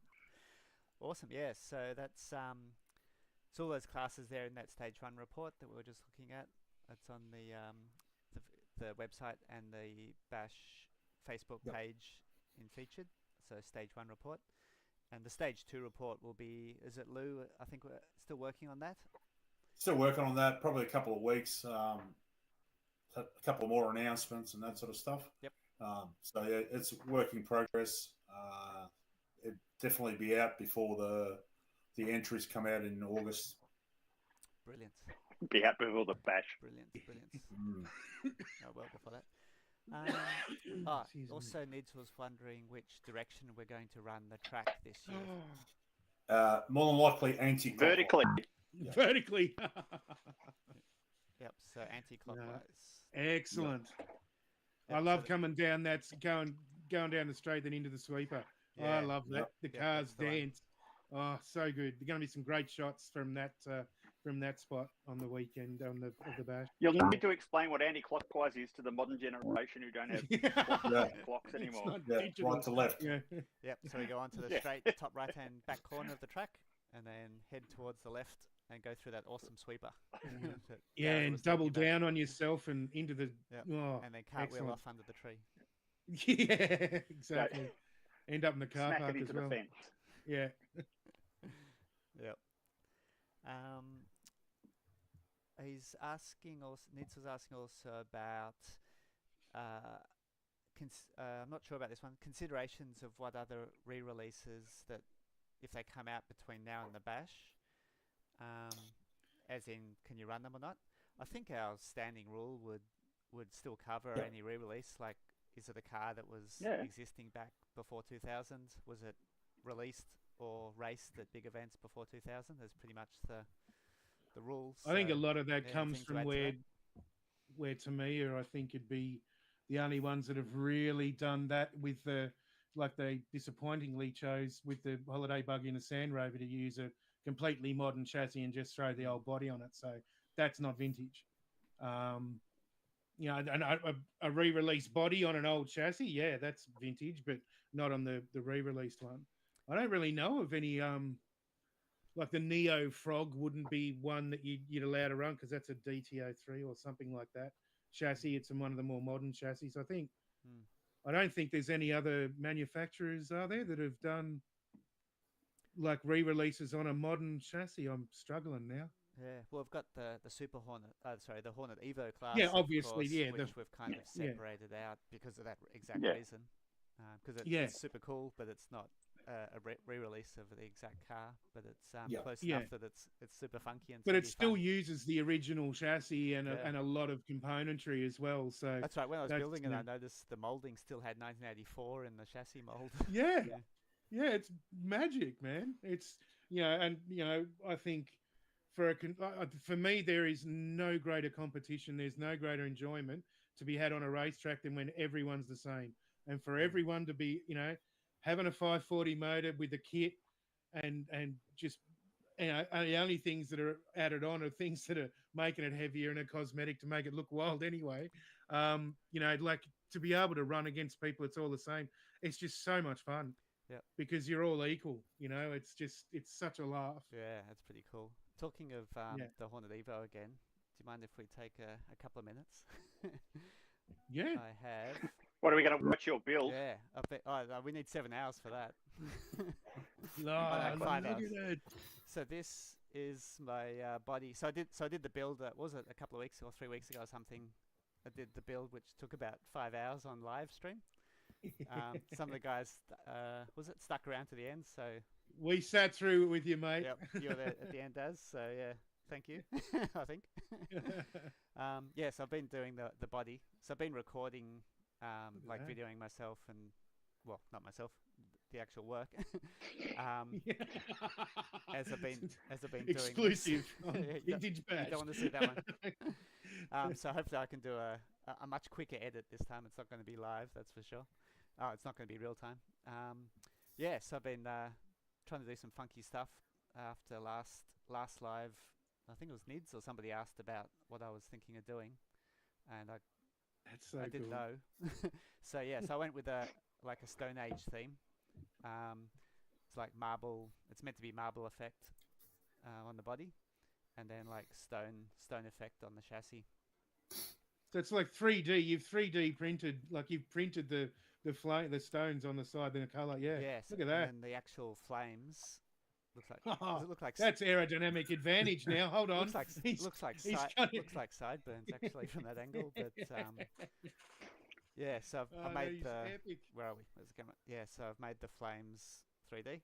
Awesome. Yeah, so that's it's all those classes there in that stage 1 report that we were just looking at. It's on the website and the Bash Facebook Yep. page in featured. So stage 1 report. And the stage 2 report will be, is it Lou? I think we're still working on that. Still working on that. Probably a couple of weeks. A couple more announcements and that sort of stuff. Yep. So yeah, it's work in progress. It'd definitely be out before the entries come out in August. Brilliant. Be happy with all the bash. Brilliant. Mm. Oh, well before that. Excuse me. Also, Nids was wondering which direction we're going to run the track this year. More than likely anti-clockwise. Vertically. Yeah. Vertically. Yep. So anti-clockwise. Excellent. Yep, I love so coming down going down the straight then into the sweeper. Yeah, I love that. yep, The yep, cars that's the one. dance. Oh, so good. There's going to be some great shots from that spot on the weekend of the bash. You'll need to explain what anti-clockwise is to the modern generation who don't have clocks It's anymore. not Yeah, digital. right to left. Yeah. Yep. So we go on to the Yeah. straight top right-hand back corner of the track, and then head towards the left and go through that awesome sweeper. that Yeah, Darren and was double talking about. down on yourself and into the. Yep. Oh, And then cartwheel excellent. off under the tree. Yeah, exactly. End up in the car Smack park it into as the well. fence. Yeah. Yep. He's asking also. Nids was asking also about. I'm not sure about this one. Considerations of what other re-releases that, if they come out between now and the bash, as in, can you run them or not? I think our standing rule would still cover Yeah. any re-release. Like, is it a car that was Yeah. existing back before 2000? Was it released or raced at big events before 2000? That's pretty much the rules. I think a so lot of that anything comes to from add to where, that? where Tamiya, I think, would be the only ones that have really done that with like they disappointingly chose with the Holiday Buggy and the Sand Rover to use a completely modern chassis and just throw the old body on it. So that's not vintage. And a re-released body on an old chassis, yeah, that's vintage, but not on the re-released one. I don't really know of any like the Neo Frog wouldn't be one that you'd allow to run because that's a DTO3 or something like that chassis. It's one of the more modern chassis. I think. I don't think there's any other manufacturers, are there, that have done like re-releases on a modern chassis. I'm struggling now. Yeah, well, we've got the Super Hornet, the Hornet Evo class. Yeah, of obviously, course, yeah, which we've kind of yeah. separated out because of that exact Yeah. reason. Because Yeah. it's super cool, but it's not a re-release of the exact car, but it's Yeah. close Yeah. enough that it's super funky and. But it's it gonna be still fun. uses the original chassis and Yeah. a lot of componentry as well. So That's right. When I was that's, building it, yeah. I noticed the molding still had 1984 in the chassis mold. yeah, Yeah. yeah, it's magic, man. It's I think for me there is no greater competition. There's no greater enjoyment to be had on a racetrack than when everyone's the same, and for everyone to be having a 540 motor with the kit and just the only things that are added on are things that are making it heavier and a cosmetic to make it look wild anyway. You know, like to be able to run against people, it's all the same. It's just so much fun. Yep. Because you're all equal. You know, it's such a laugh. Yeah, that's pretty cool. Talking of Yeah. the Hornet Evo again, do you mind if we take a couple of minutes? Yeah. I have. What are we going to watch your build? Yeah, I bet. Oh, no, we need 7 hours for that. Like 5 look hours. at it. So this is my body. So I did the build. Was it a couple of weeks or 3 weeks ago or something? I did the build, which took about 5 hours on live stream. Some of the guys stuck around to the end. So We sat through it with you, mate. yep, you were there at the end, Daz. So yeah, thank you. I think. Yes, I've been doing the body. So I've been recording, like that. videoing myself and, well, not myself, the actual work. As I've been doing this. Exclusive on Yeah, Vintage you Bash. don't want to see that one. So hopefully I can do a much quicker edit this time. It's not going to be live, that's for sure. Oh, it's not going to be real time. Yeah, so I've been trying to do some funky stuff after last live. I think it was Nids or somebody asked about what I was thinking of doing, and That's so I didn't cool. know. So yeah, so I went with a Stone Age theme. It's like marble. It's meant to be marble effect on the body, and then like stone effect on the chassis. So it's like 3D. You've 3D printed, like you've printed the stones on the side in a color. Yeah. Yes. Look at that. And then the actual flames looks like. Does it look like? That's aerodynamic advantage now. Hold on. looks like He's- looks like he's trying to- looks like sideburns actually from that angle. But yeah. So Oh, I made he's the. epic. Where are we? Where's the camera? Yeah. So I've made the flames 3D.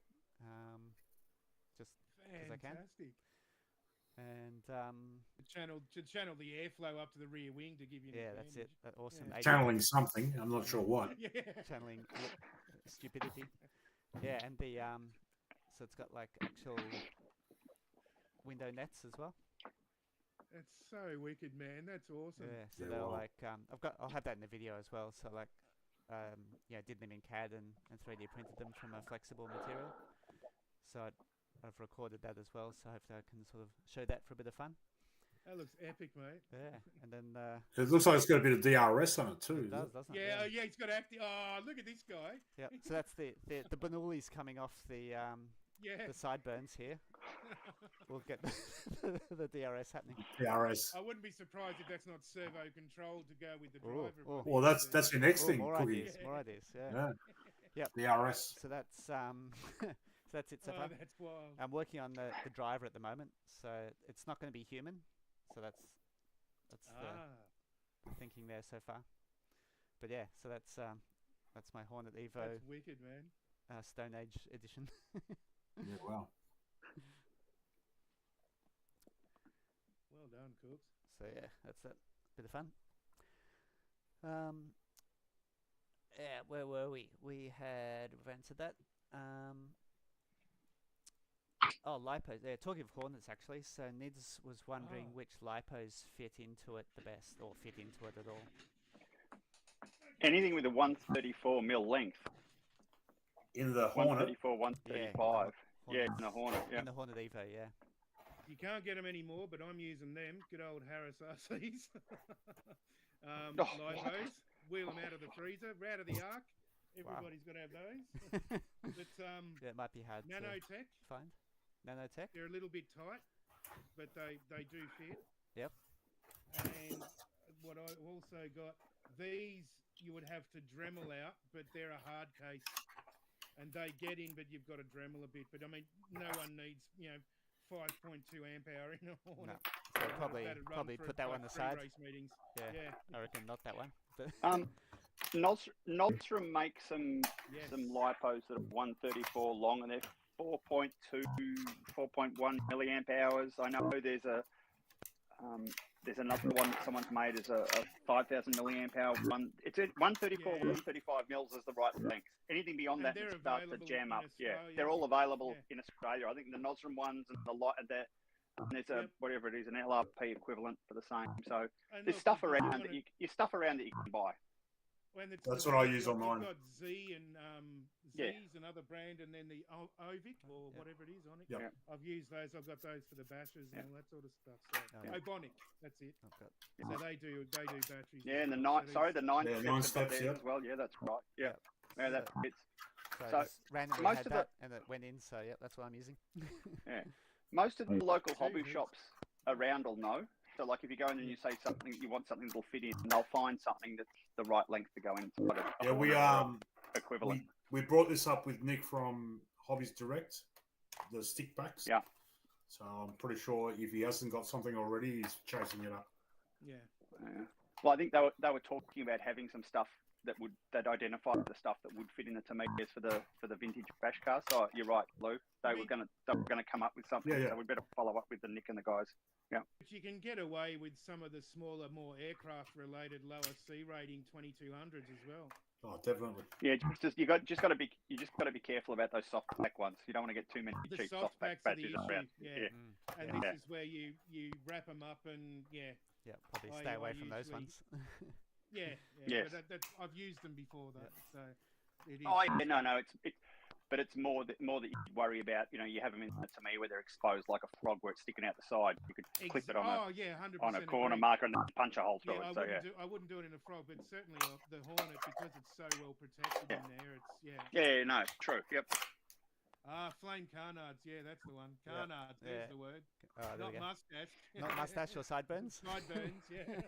Just I can. Fantastic. and To channel the airflow up to the rear wing to give you. An yeah, that's it. advantage. That awesome. Yeah. 80 Channeling something. I'm not sure what. Yeah. channeling stupidity. Yeah, and the so it's got like actual window nets as well. That's so wicked, man. That's awesome. Yeah, so Yeah, they're wow. like I'll have that in the video as well. So like yeah, did them in CAD and 3D printed them from a flexible material. So I've recorded that as well. So hopefully I can sort of show that for a bit of fun. That looks epic, mate. Yeah, and then It looks like it's got a bit of DRS on it too. it Is does, it? doesn't it? Yeah, oh, yeah, he's got active. Oh, look at this guy. Yeah. So that's the Bernoulli's coming off the Yeah. sideburns here. We'll get the DRS happening. DRS. I wouldn't be surprised if that's not servo controlled to go with the Oh, driver. oh. Well, that's your next Oh, thing, more Cookie. ideas, more ideas. Yeah. Yeah. Yep. DRS. So that's so that's it so Oh, far. that's wild. I'm working on the driver at the moment, so it's not going to be human. So that's the thinking there so far. But yeah, so that's my Hornet Evo That's wicked, man. Stone Age edition. Yeah, wow. Well done, Cooks. So yeah, that's that. Bit of fun. Yeah, where were we? We've answered that. Oh, lipos. Yeah, talking of Hornets actually. So Nids was wondering Oh. which lipos fit into it the best, or fit into it at all. Anything with a 134 mil length. In the Hornet. 134, 135. Yeah, in Hornets. the Hornet. Yeah. In the Hornet Evo, yeah. You can't get them anymore, but I'm using them. Good old Harris RCs. Oh, Lipos. Wheel them out of the freezer, out of the arc. Everybody's got to have those. But Yeah, it might be hard Nanotech, to find. Nanotech? they're a little bit tight, but they do fit. Yep. And what I also got, these you would have to Dremel out, but they're a hard case. And they get in, but you've got to Dremel a bit. But I mean, no one needs, 5.2 amp hour in a No. Hornet. So probably That'd run probably for put that one like aside. 3 race meetings. Yeah, Yeah. I reckon not that one. But Nodstrom makes some Yes. lipos that are 134 long, and they're 4.2, 4.1 milliamp hours. I know there's another one that someone's made as a 5,000 milliamp hour one. It's at 134, Yeah. 135 mils is the right length. Anything beyond And that they're it starts to available jam in up. Yeah, Australia. they're all available Yeah. in Australia. I think the Nodstrom ones and the lot, and there's a Yep. whatever it is, an LRP equivalent for the same. So And there's look, stuff if you around wanna- that you stuff around that you can buy. when it's That's the what I one- use on you've mine. got Z and Yeah. Z's another brand, and then the Ovic or whatever it is on it. Yep. Yeah. I've used those. I've got those for the bashes Yeah. and all that sort of stuff. So Oh, yeah. Obonic, that's it. I've got So they do batteries. Yeah, and the as well. nine. So Sorry, there's- the nine Yeah, steps, nine have got steps, theirs yep. as well. Yeah, that's right. Yeah, Yep. yeah, So that fits. So, So, I just randomly most had of the- that and it went in. So yeah, that's what I'm using. Most of the local Two hobby hits. shops around will know. So, like, if you go in and you say something, you want something that'll fit in, and they'll find something that's the right length to go inside of Yeah, we equivalent. we brought this up with Nick from Hobbies Direct, the stick backs. Yeah. So I'm pretty sure if he hasn't got something already, he's chasing it up. Yeah. Yeah. Well, I think they were talking about having some stuff that identified the stuff that would fit in the Tamiya's for the vintage bash cars. So you're right, Lou. They were gonna come up with something. Yeah. So we better follow up with the Nick and the guys. But you can get away with some of the smaller, more aircraft-related, lower C rating 2200s as well. Oh, definitely. Yeah, you just got to be careful about those soft pack ones. You don't want to get too many The cheap soft soft pack packs are the batteries around. issue, yeah. And Yeah. this is where you wrap them up and Yeah, probably I- stay away I from those usually- ones. yeah. Yes. But that's I've used them before though, so it is. Oh yeah, no, but it's more that you worry about. You know, you have them in the Tamiya where they're exposed like a frog, where it's sticking out the side. You could clip it on Oh yeah, 100%. a corner marker and then punch a hole through Yeah, it. So yeah. I wouldn't do it in a frog, but certainly the Hornet because it's so well protected Yeah. in there. It's Yeah, no, true. Yep. Flame carnards. Yeah, that's the one. Yeah. Carnards. There's Yeah. the word. Oh, there Not we go. mustache. Not mustache or sideburns. Sideburns. Yeah.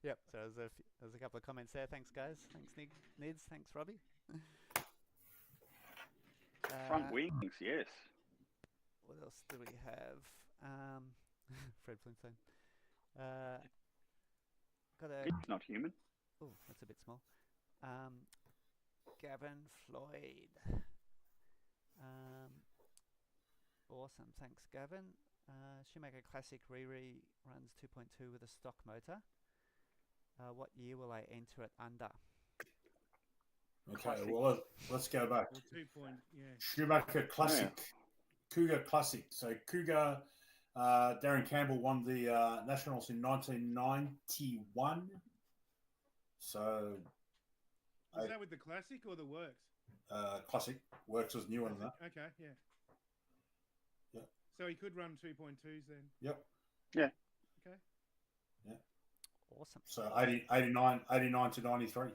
Yep. So there's a couple of comments there. Thanks, guys. Thanks, Nids. Thanks, Robbie. Front wings, yes. What else do we have? Fred Flintstone. Got a. It's not human. Oh, that's a bit small. Gavin Floyd. Awesome. Thanks, Gavin. Shoemaker Classic Riri runs 2.2 with a stock motor. What year will I enter it under? Okay, Classic. well, let's go back. Or 2 point. Yeah. Schumacher Classic. Cougar Classic. So Cougar, Darren Campbell won the Nationals in 1991. So Is that with the classic or the works? Classic. Works was newer than that. Okay. Yeah. Yeah. So he could run 2.2s then. Yep. Okay. Awesome. So 89 to 93.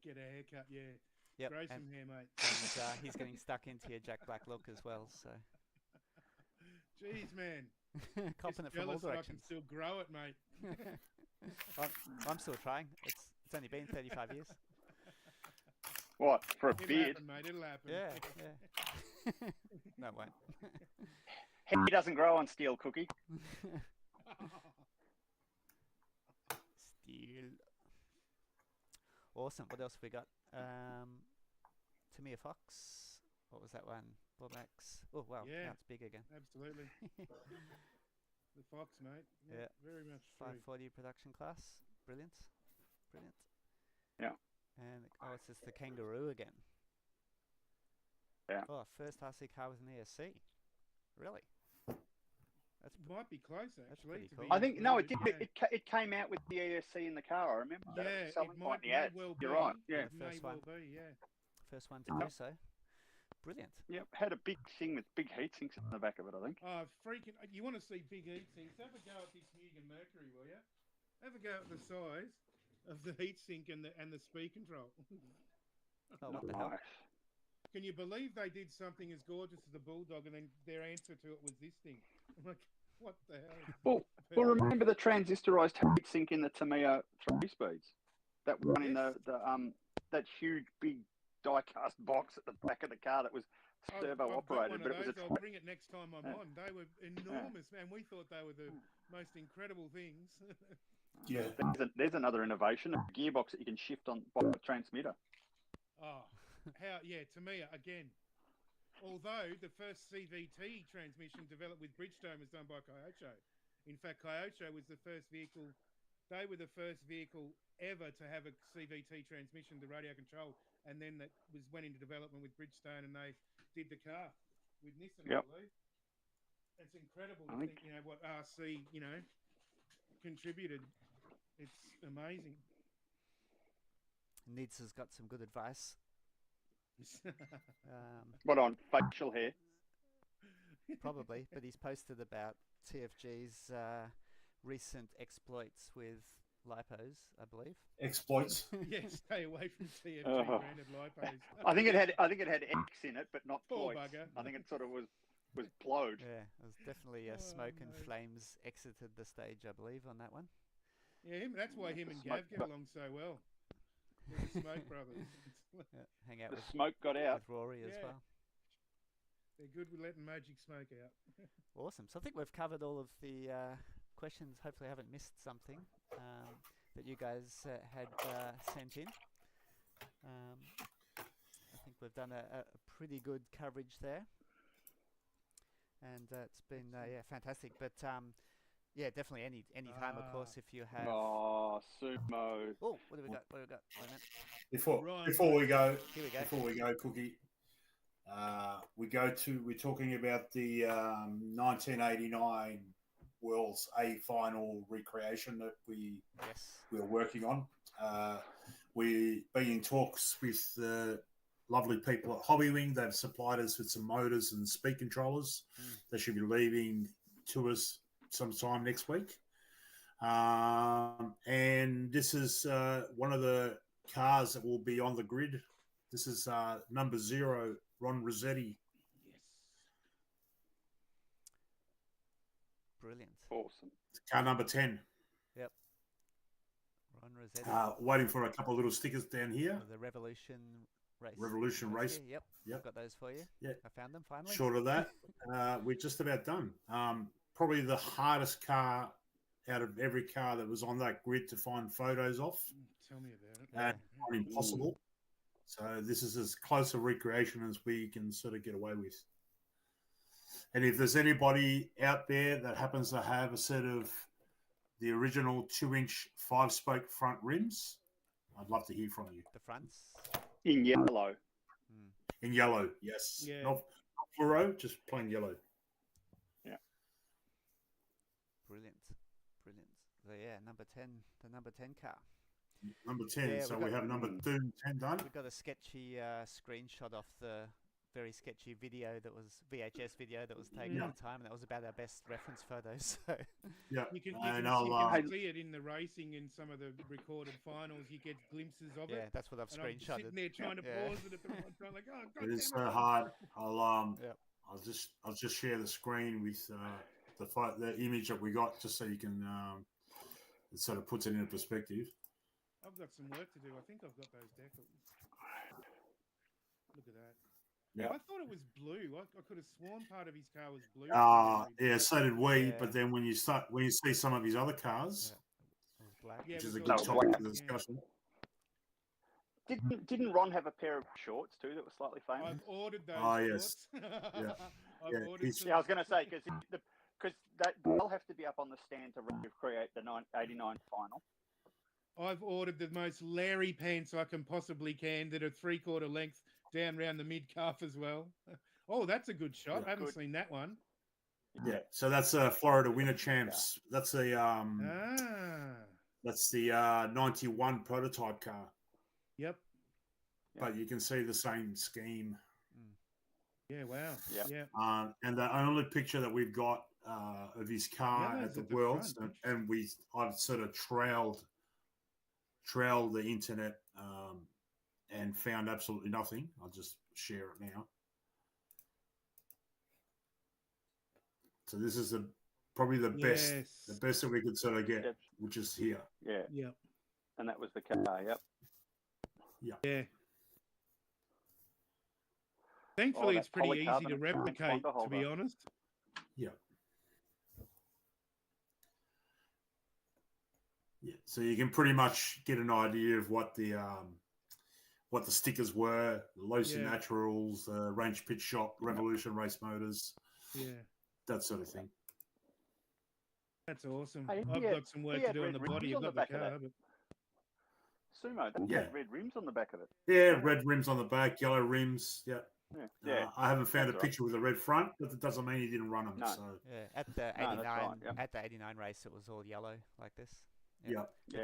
Get a haircut. Yeah. Yep. Grow And, some hair, mate. and he's getting stuck into your Jack Black look as well. So Jeez, man. copping it Just from all jealous that I can directions. still grow it, mate. I'm still trying. It's only been 35 years. What for a It'll beard? happen, mate. It'll happen. Yeah. No, it won't. He doesn't grow on steel, Cookie. Steel. Awesome. What else have we got? Tamiya Fox. What was that one? Bomax. Oh wow. Yeah. Now it's big again. Absolutely. The Fox, mate. Yeah. Very much true. 540 production class. Brilliant. Brilliant. Yeah. And it's just the Kangaroo again. Yeah. Oh, first RC car with an ESC. Really? That's Might be close actually. pretty to cool. be I think no, it did. included, It came out with the ESC in the car. I remember that. Yeah, At some it point in the may ads. well You're be. right. Yeah. It may First well one. be. Yeah. first one to do so. Brilliant. Yep. Had a big thing with big heat sinks in the back of it. I think. Oh, freaking! You want to see big heat sinks? Have a go at this Mugen Mercury, will you? Have a go at the size of the heat sink and the speed control. Oh, what the hell? Nice. Can you believe they did something as gorgeous as the Bulldog, and then their answer to it was this thing? I'm like, what the hell? Well, remember the transistorized heat sink in the Tamiya 3-speeds? That one in Yes. that huge big die-cast box at the back of the car that was servo I've got operated, one but of it was those. a I'll bring it next time I'm Yeah. on. They were enormous, man. We thought they were the most incredible things. Yeah. There's another innovation, a gearbox that you can shift on by the transmitter. Oh, Tamiya again. Although the first CVT transmission developed with Bridgestone was done by Kyoto. In fact, Kyoto was the first vehicle. They were the first vehicle ever to have a CVT transmission, the radio control, and then that went into development with Bridgestone, and they did the car with Nissan. Yep. I believe. It's incredible I to think- think, what RC, contributed. It's amazing. Needs has got some good advice. Um, What on facial hair? Probably, but he's posted about TFG's recent exploits with lipos, I believe. Exploits. Yeah, stay away from TFG Oh. branded lipos. I think it had X in it, but not Poor ploits. bugger. I think it sort of was plowed. Yeah, it was definitely Oh, smoke and no. flames exited the stage, I believe, on that one. Yeah, that's why him The and smoke Gav get got- along so well. They're the Smoke Brothers. Yeah, hang out The with, smoke got out. with Rory as Yeah. well. They're good with letting magic smoke out. Awesome. So I think we've covered all of the questions. Hopefully, I haven't missed something that you guys had sent in. I think we've done a pretty good coverage there, and it's been fantastic. But yeah, definitely any time, of course, if you have. Oh, sumo. Oh, what do we got? What do we got? Wait a minute. Right. Before we go, Here we go. Cookie, we're talking about the 1989 World's A final recreation that Yes. we're working on. We've been in talks with the lovely people at Hobbywing. They've supplied us with some motors and speed controllers. They should be leaving to us sometime next week. And this is one of the cars that will be on the grid. This is number 0, Ron Rossetti. Yes. Brilliant. Awesome. Car number 10. Ron Rossetti. Waiting for a couple of little stickers down here. The Revolution race. Revolution race. Here. Yep. Yep. I've got those for you. Yeah. I found them finally. Short of that, we're just about done. Probably the hardest car out of every car that was on that grid to find photos of. Tell me about it. And not impossible. So this is as close a recreation as we can sort of get away with. And if there's anybody out there that happens to have a set of the original 2-inch 5-spoke front rims, I'd love to hear from you. The fronts. In yellow. In yellow, yes. Yeah. Not fluoro, just plain yellow. Brilliant. Brilliant. So yeah, the number 10 car. Number 10. Yeah, So we've we got- have number 2 and 10 done. We got a sketchy screenshot off the very sketchy video that was VHS video that was taken Yeah. at the time, and that was about our best reference photos. So Yeah. You can, And you I'll, can see it in the racing in some of the recorded finals. You get glimpses of yeah, it. that's what I've And I'm sitting screenshotted. there trying to Yeah. pause it at the right time, like, oh, God it is so damn it. hard. Yep. I'll just share the screen with the image that we got, just so you can it sort of puts it into perspective. I've got some work to do. I think I've got those decals. Look at that. Yeah. I thought it was blue. I could have sworn part of his car was blue. Yeah, so did we. Yeah. But then when you see some of his other cars, It was black. Yeah, which it is a was good all topic black, for yeah. discussion. Didn't Ron have a pair of shorts too that were slightly famous? I've ordered those. Oh, yes. shorts. Yeah. I've Yeah, ordered he's- some. Yeah, I was going to say because they'll have to be up on the stand to recreate the 89 final. I've ordered the most Larry pants I can possibly can that are 3/4 length down round the mid calf as well. Oh, that's a good shot. Yeah. I haven't Good. seen that one. Yeah, so that's Florida Winter Champs. That's the Ah, that's the 91 prototype car. yep. But you can see the same scheme. Yeah, wow. Yeah. Yeah. And the only picture that we've got of his car Yellow's at the at the Worlds, front. and I've sort of trailed the internet and found absolutely nothing. I'll just share it now. So this is probably the best that we could sort of get, Yep. which is here. Yeah, Yep. and that was the car. Yep. Yeah. Thankfully, that it's pretty easy to polycarbonate replicate, transponder to be holder. honest. Yeah. Yeah. So you can pretty much get an idea of what the stickers were: the Losi Yeah. Naturals, Range Pit Shop, Revolution Race Motors, Yeah. that sort of thing. That's awesome. Hey, I've yeah, got some work he to had do on red the body. rims I've on got the the back of car, that. but Sumo, that Yeah. had red rims on the back of it. Yeah, red rims on the back, yellow rims. Yeah. Yeah. I haven't found a That's right. picture with a red front, but that doesn't mean he didn't run them. No. So Yeah, at the No, that's 89 right, yep. at the 89 race, it was all yellow like this. Yeah. Yeah,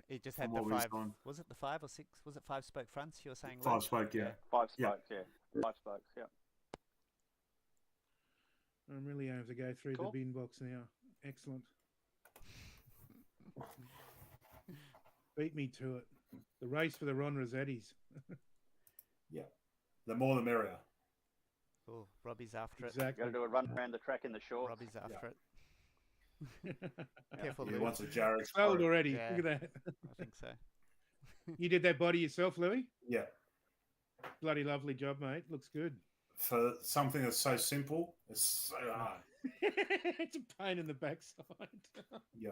it just had From the what we've 5. gone. Was it the 5 or 6? Was it 5-spoke fronts? You were saying Luke? 5-spoke, yeah. 5 Yeah. spokes, yeah. 5 spokes, yeah. I'm really going to have to go through Cool. the bin box now. Excellent. Beat me to it. The race for the Ron Rossettis. The more the merrier. Oh, Robbie's after it. Exactly. Got to do a run around the track in the shorts. Robbie's after it. Yeah. Careful, He Luke. wants a Jarek. Sold already. Yeah. Look at that. I think so. You did that body yourself, Louis? Yeah. Bloody lovely job, mate. Looks good. For something that's so simple, it's so hard. It's a pain in the backside. Yeah.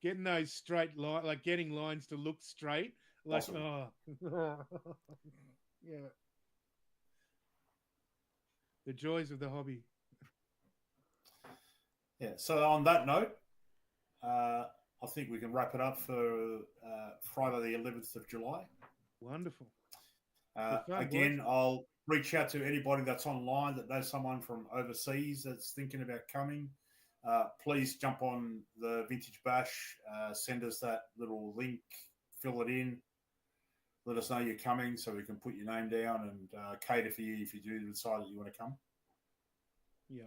Getting those straight lines, like getting lines to look straight. Like, Awesome. oh. Yeah. The joys of the hobby. Yeah. So on that note, I think we can wrap it up for Friday the 11th of July. Wonderful. Good fun, Again, boys. I'll reach out to anybody that's online that knows someone from overseas that's thinking about coming. Please jump on the Vintage Bash, send us that little link, fill it in, let us know you're coming so we can put your name down and cater for you if you do decide that you want to come. Yeah.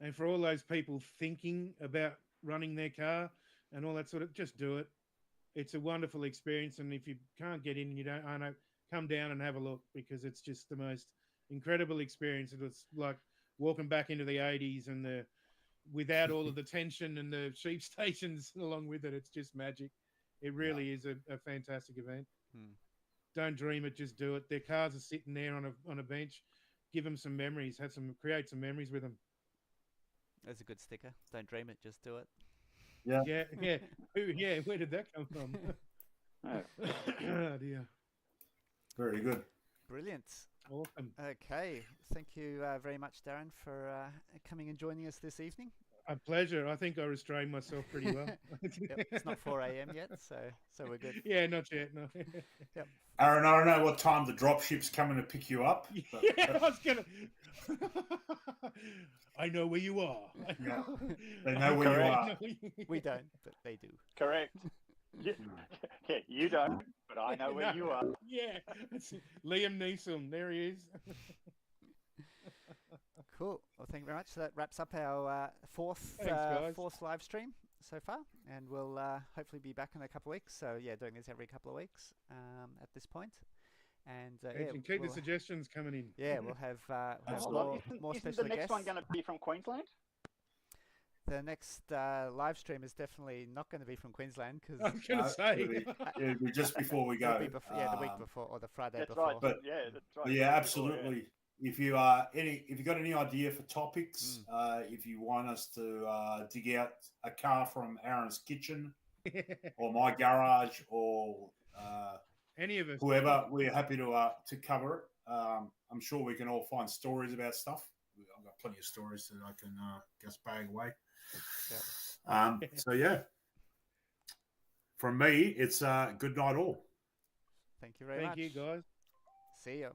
And for all those people thinking about running their car and all that sort of, just do it. It's a wonderful experience. And if you can't get in and you don't, I know, come down and have a look because it's just the most incredible experience. It's like walking back into the 80s and without all of the tension and the sheep stations along with it. It's just magic. It really is a fantastic event. Don't dream it, just do it. Their cars are sitting there on a bench. Give them some memories. Create some memories with them. That's a good sticker. Don't dream it, just do it. Yeah. Yeah. Where did that come from? Oh dear. Very good. Brilliant. Awesome. Okay. Thank you very much, Darren, for coming and joining us this evening. A pleasure. I think I restrained myself pretty well. Yep, it's not 4 a.m. yet, so we're good. Yeah, not yet. No. Yep. Aaron, I don't know what time the dropship's coming to pick you up. But, Yeah, I was gonna. I know where you are. Yeah. They know where you are. We don't, but they do. Correct. Yeah, you don't, but I know where you are. Yeah, it's Liam Neeson. There he is. Cool. Well, thank you very much. So that wraps up our fourth guys. live stream so far, and we'll hopefully be back in a couple of weeks. So yeah, doing this every couple of weeks at this point. And Keep the suggestions coming in. Yeah, we'll have Hold on, more isn't special the next guests. one going to be from Queensland? The next live stream is definitely not going to be from Queensland because I was gonna say. It'll be just before we go. the week before or the Friday That's before. right. But- That's right. But yeah, absolutely. If you got any idea for topics, if you want us to dig out a car from Aaron's kitchen or my garage or Any of us. whoever, we're happy to cover it. I'm sure we can all find stories about stuff. I've got plenty of stories that I can just bag away. So yeah, from me, it's good night all. Thank you very much. Thank you, guys. See you.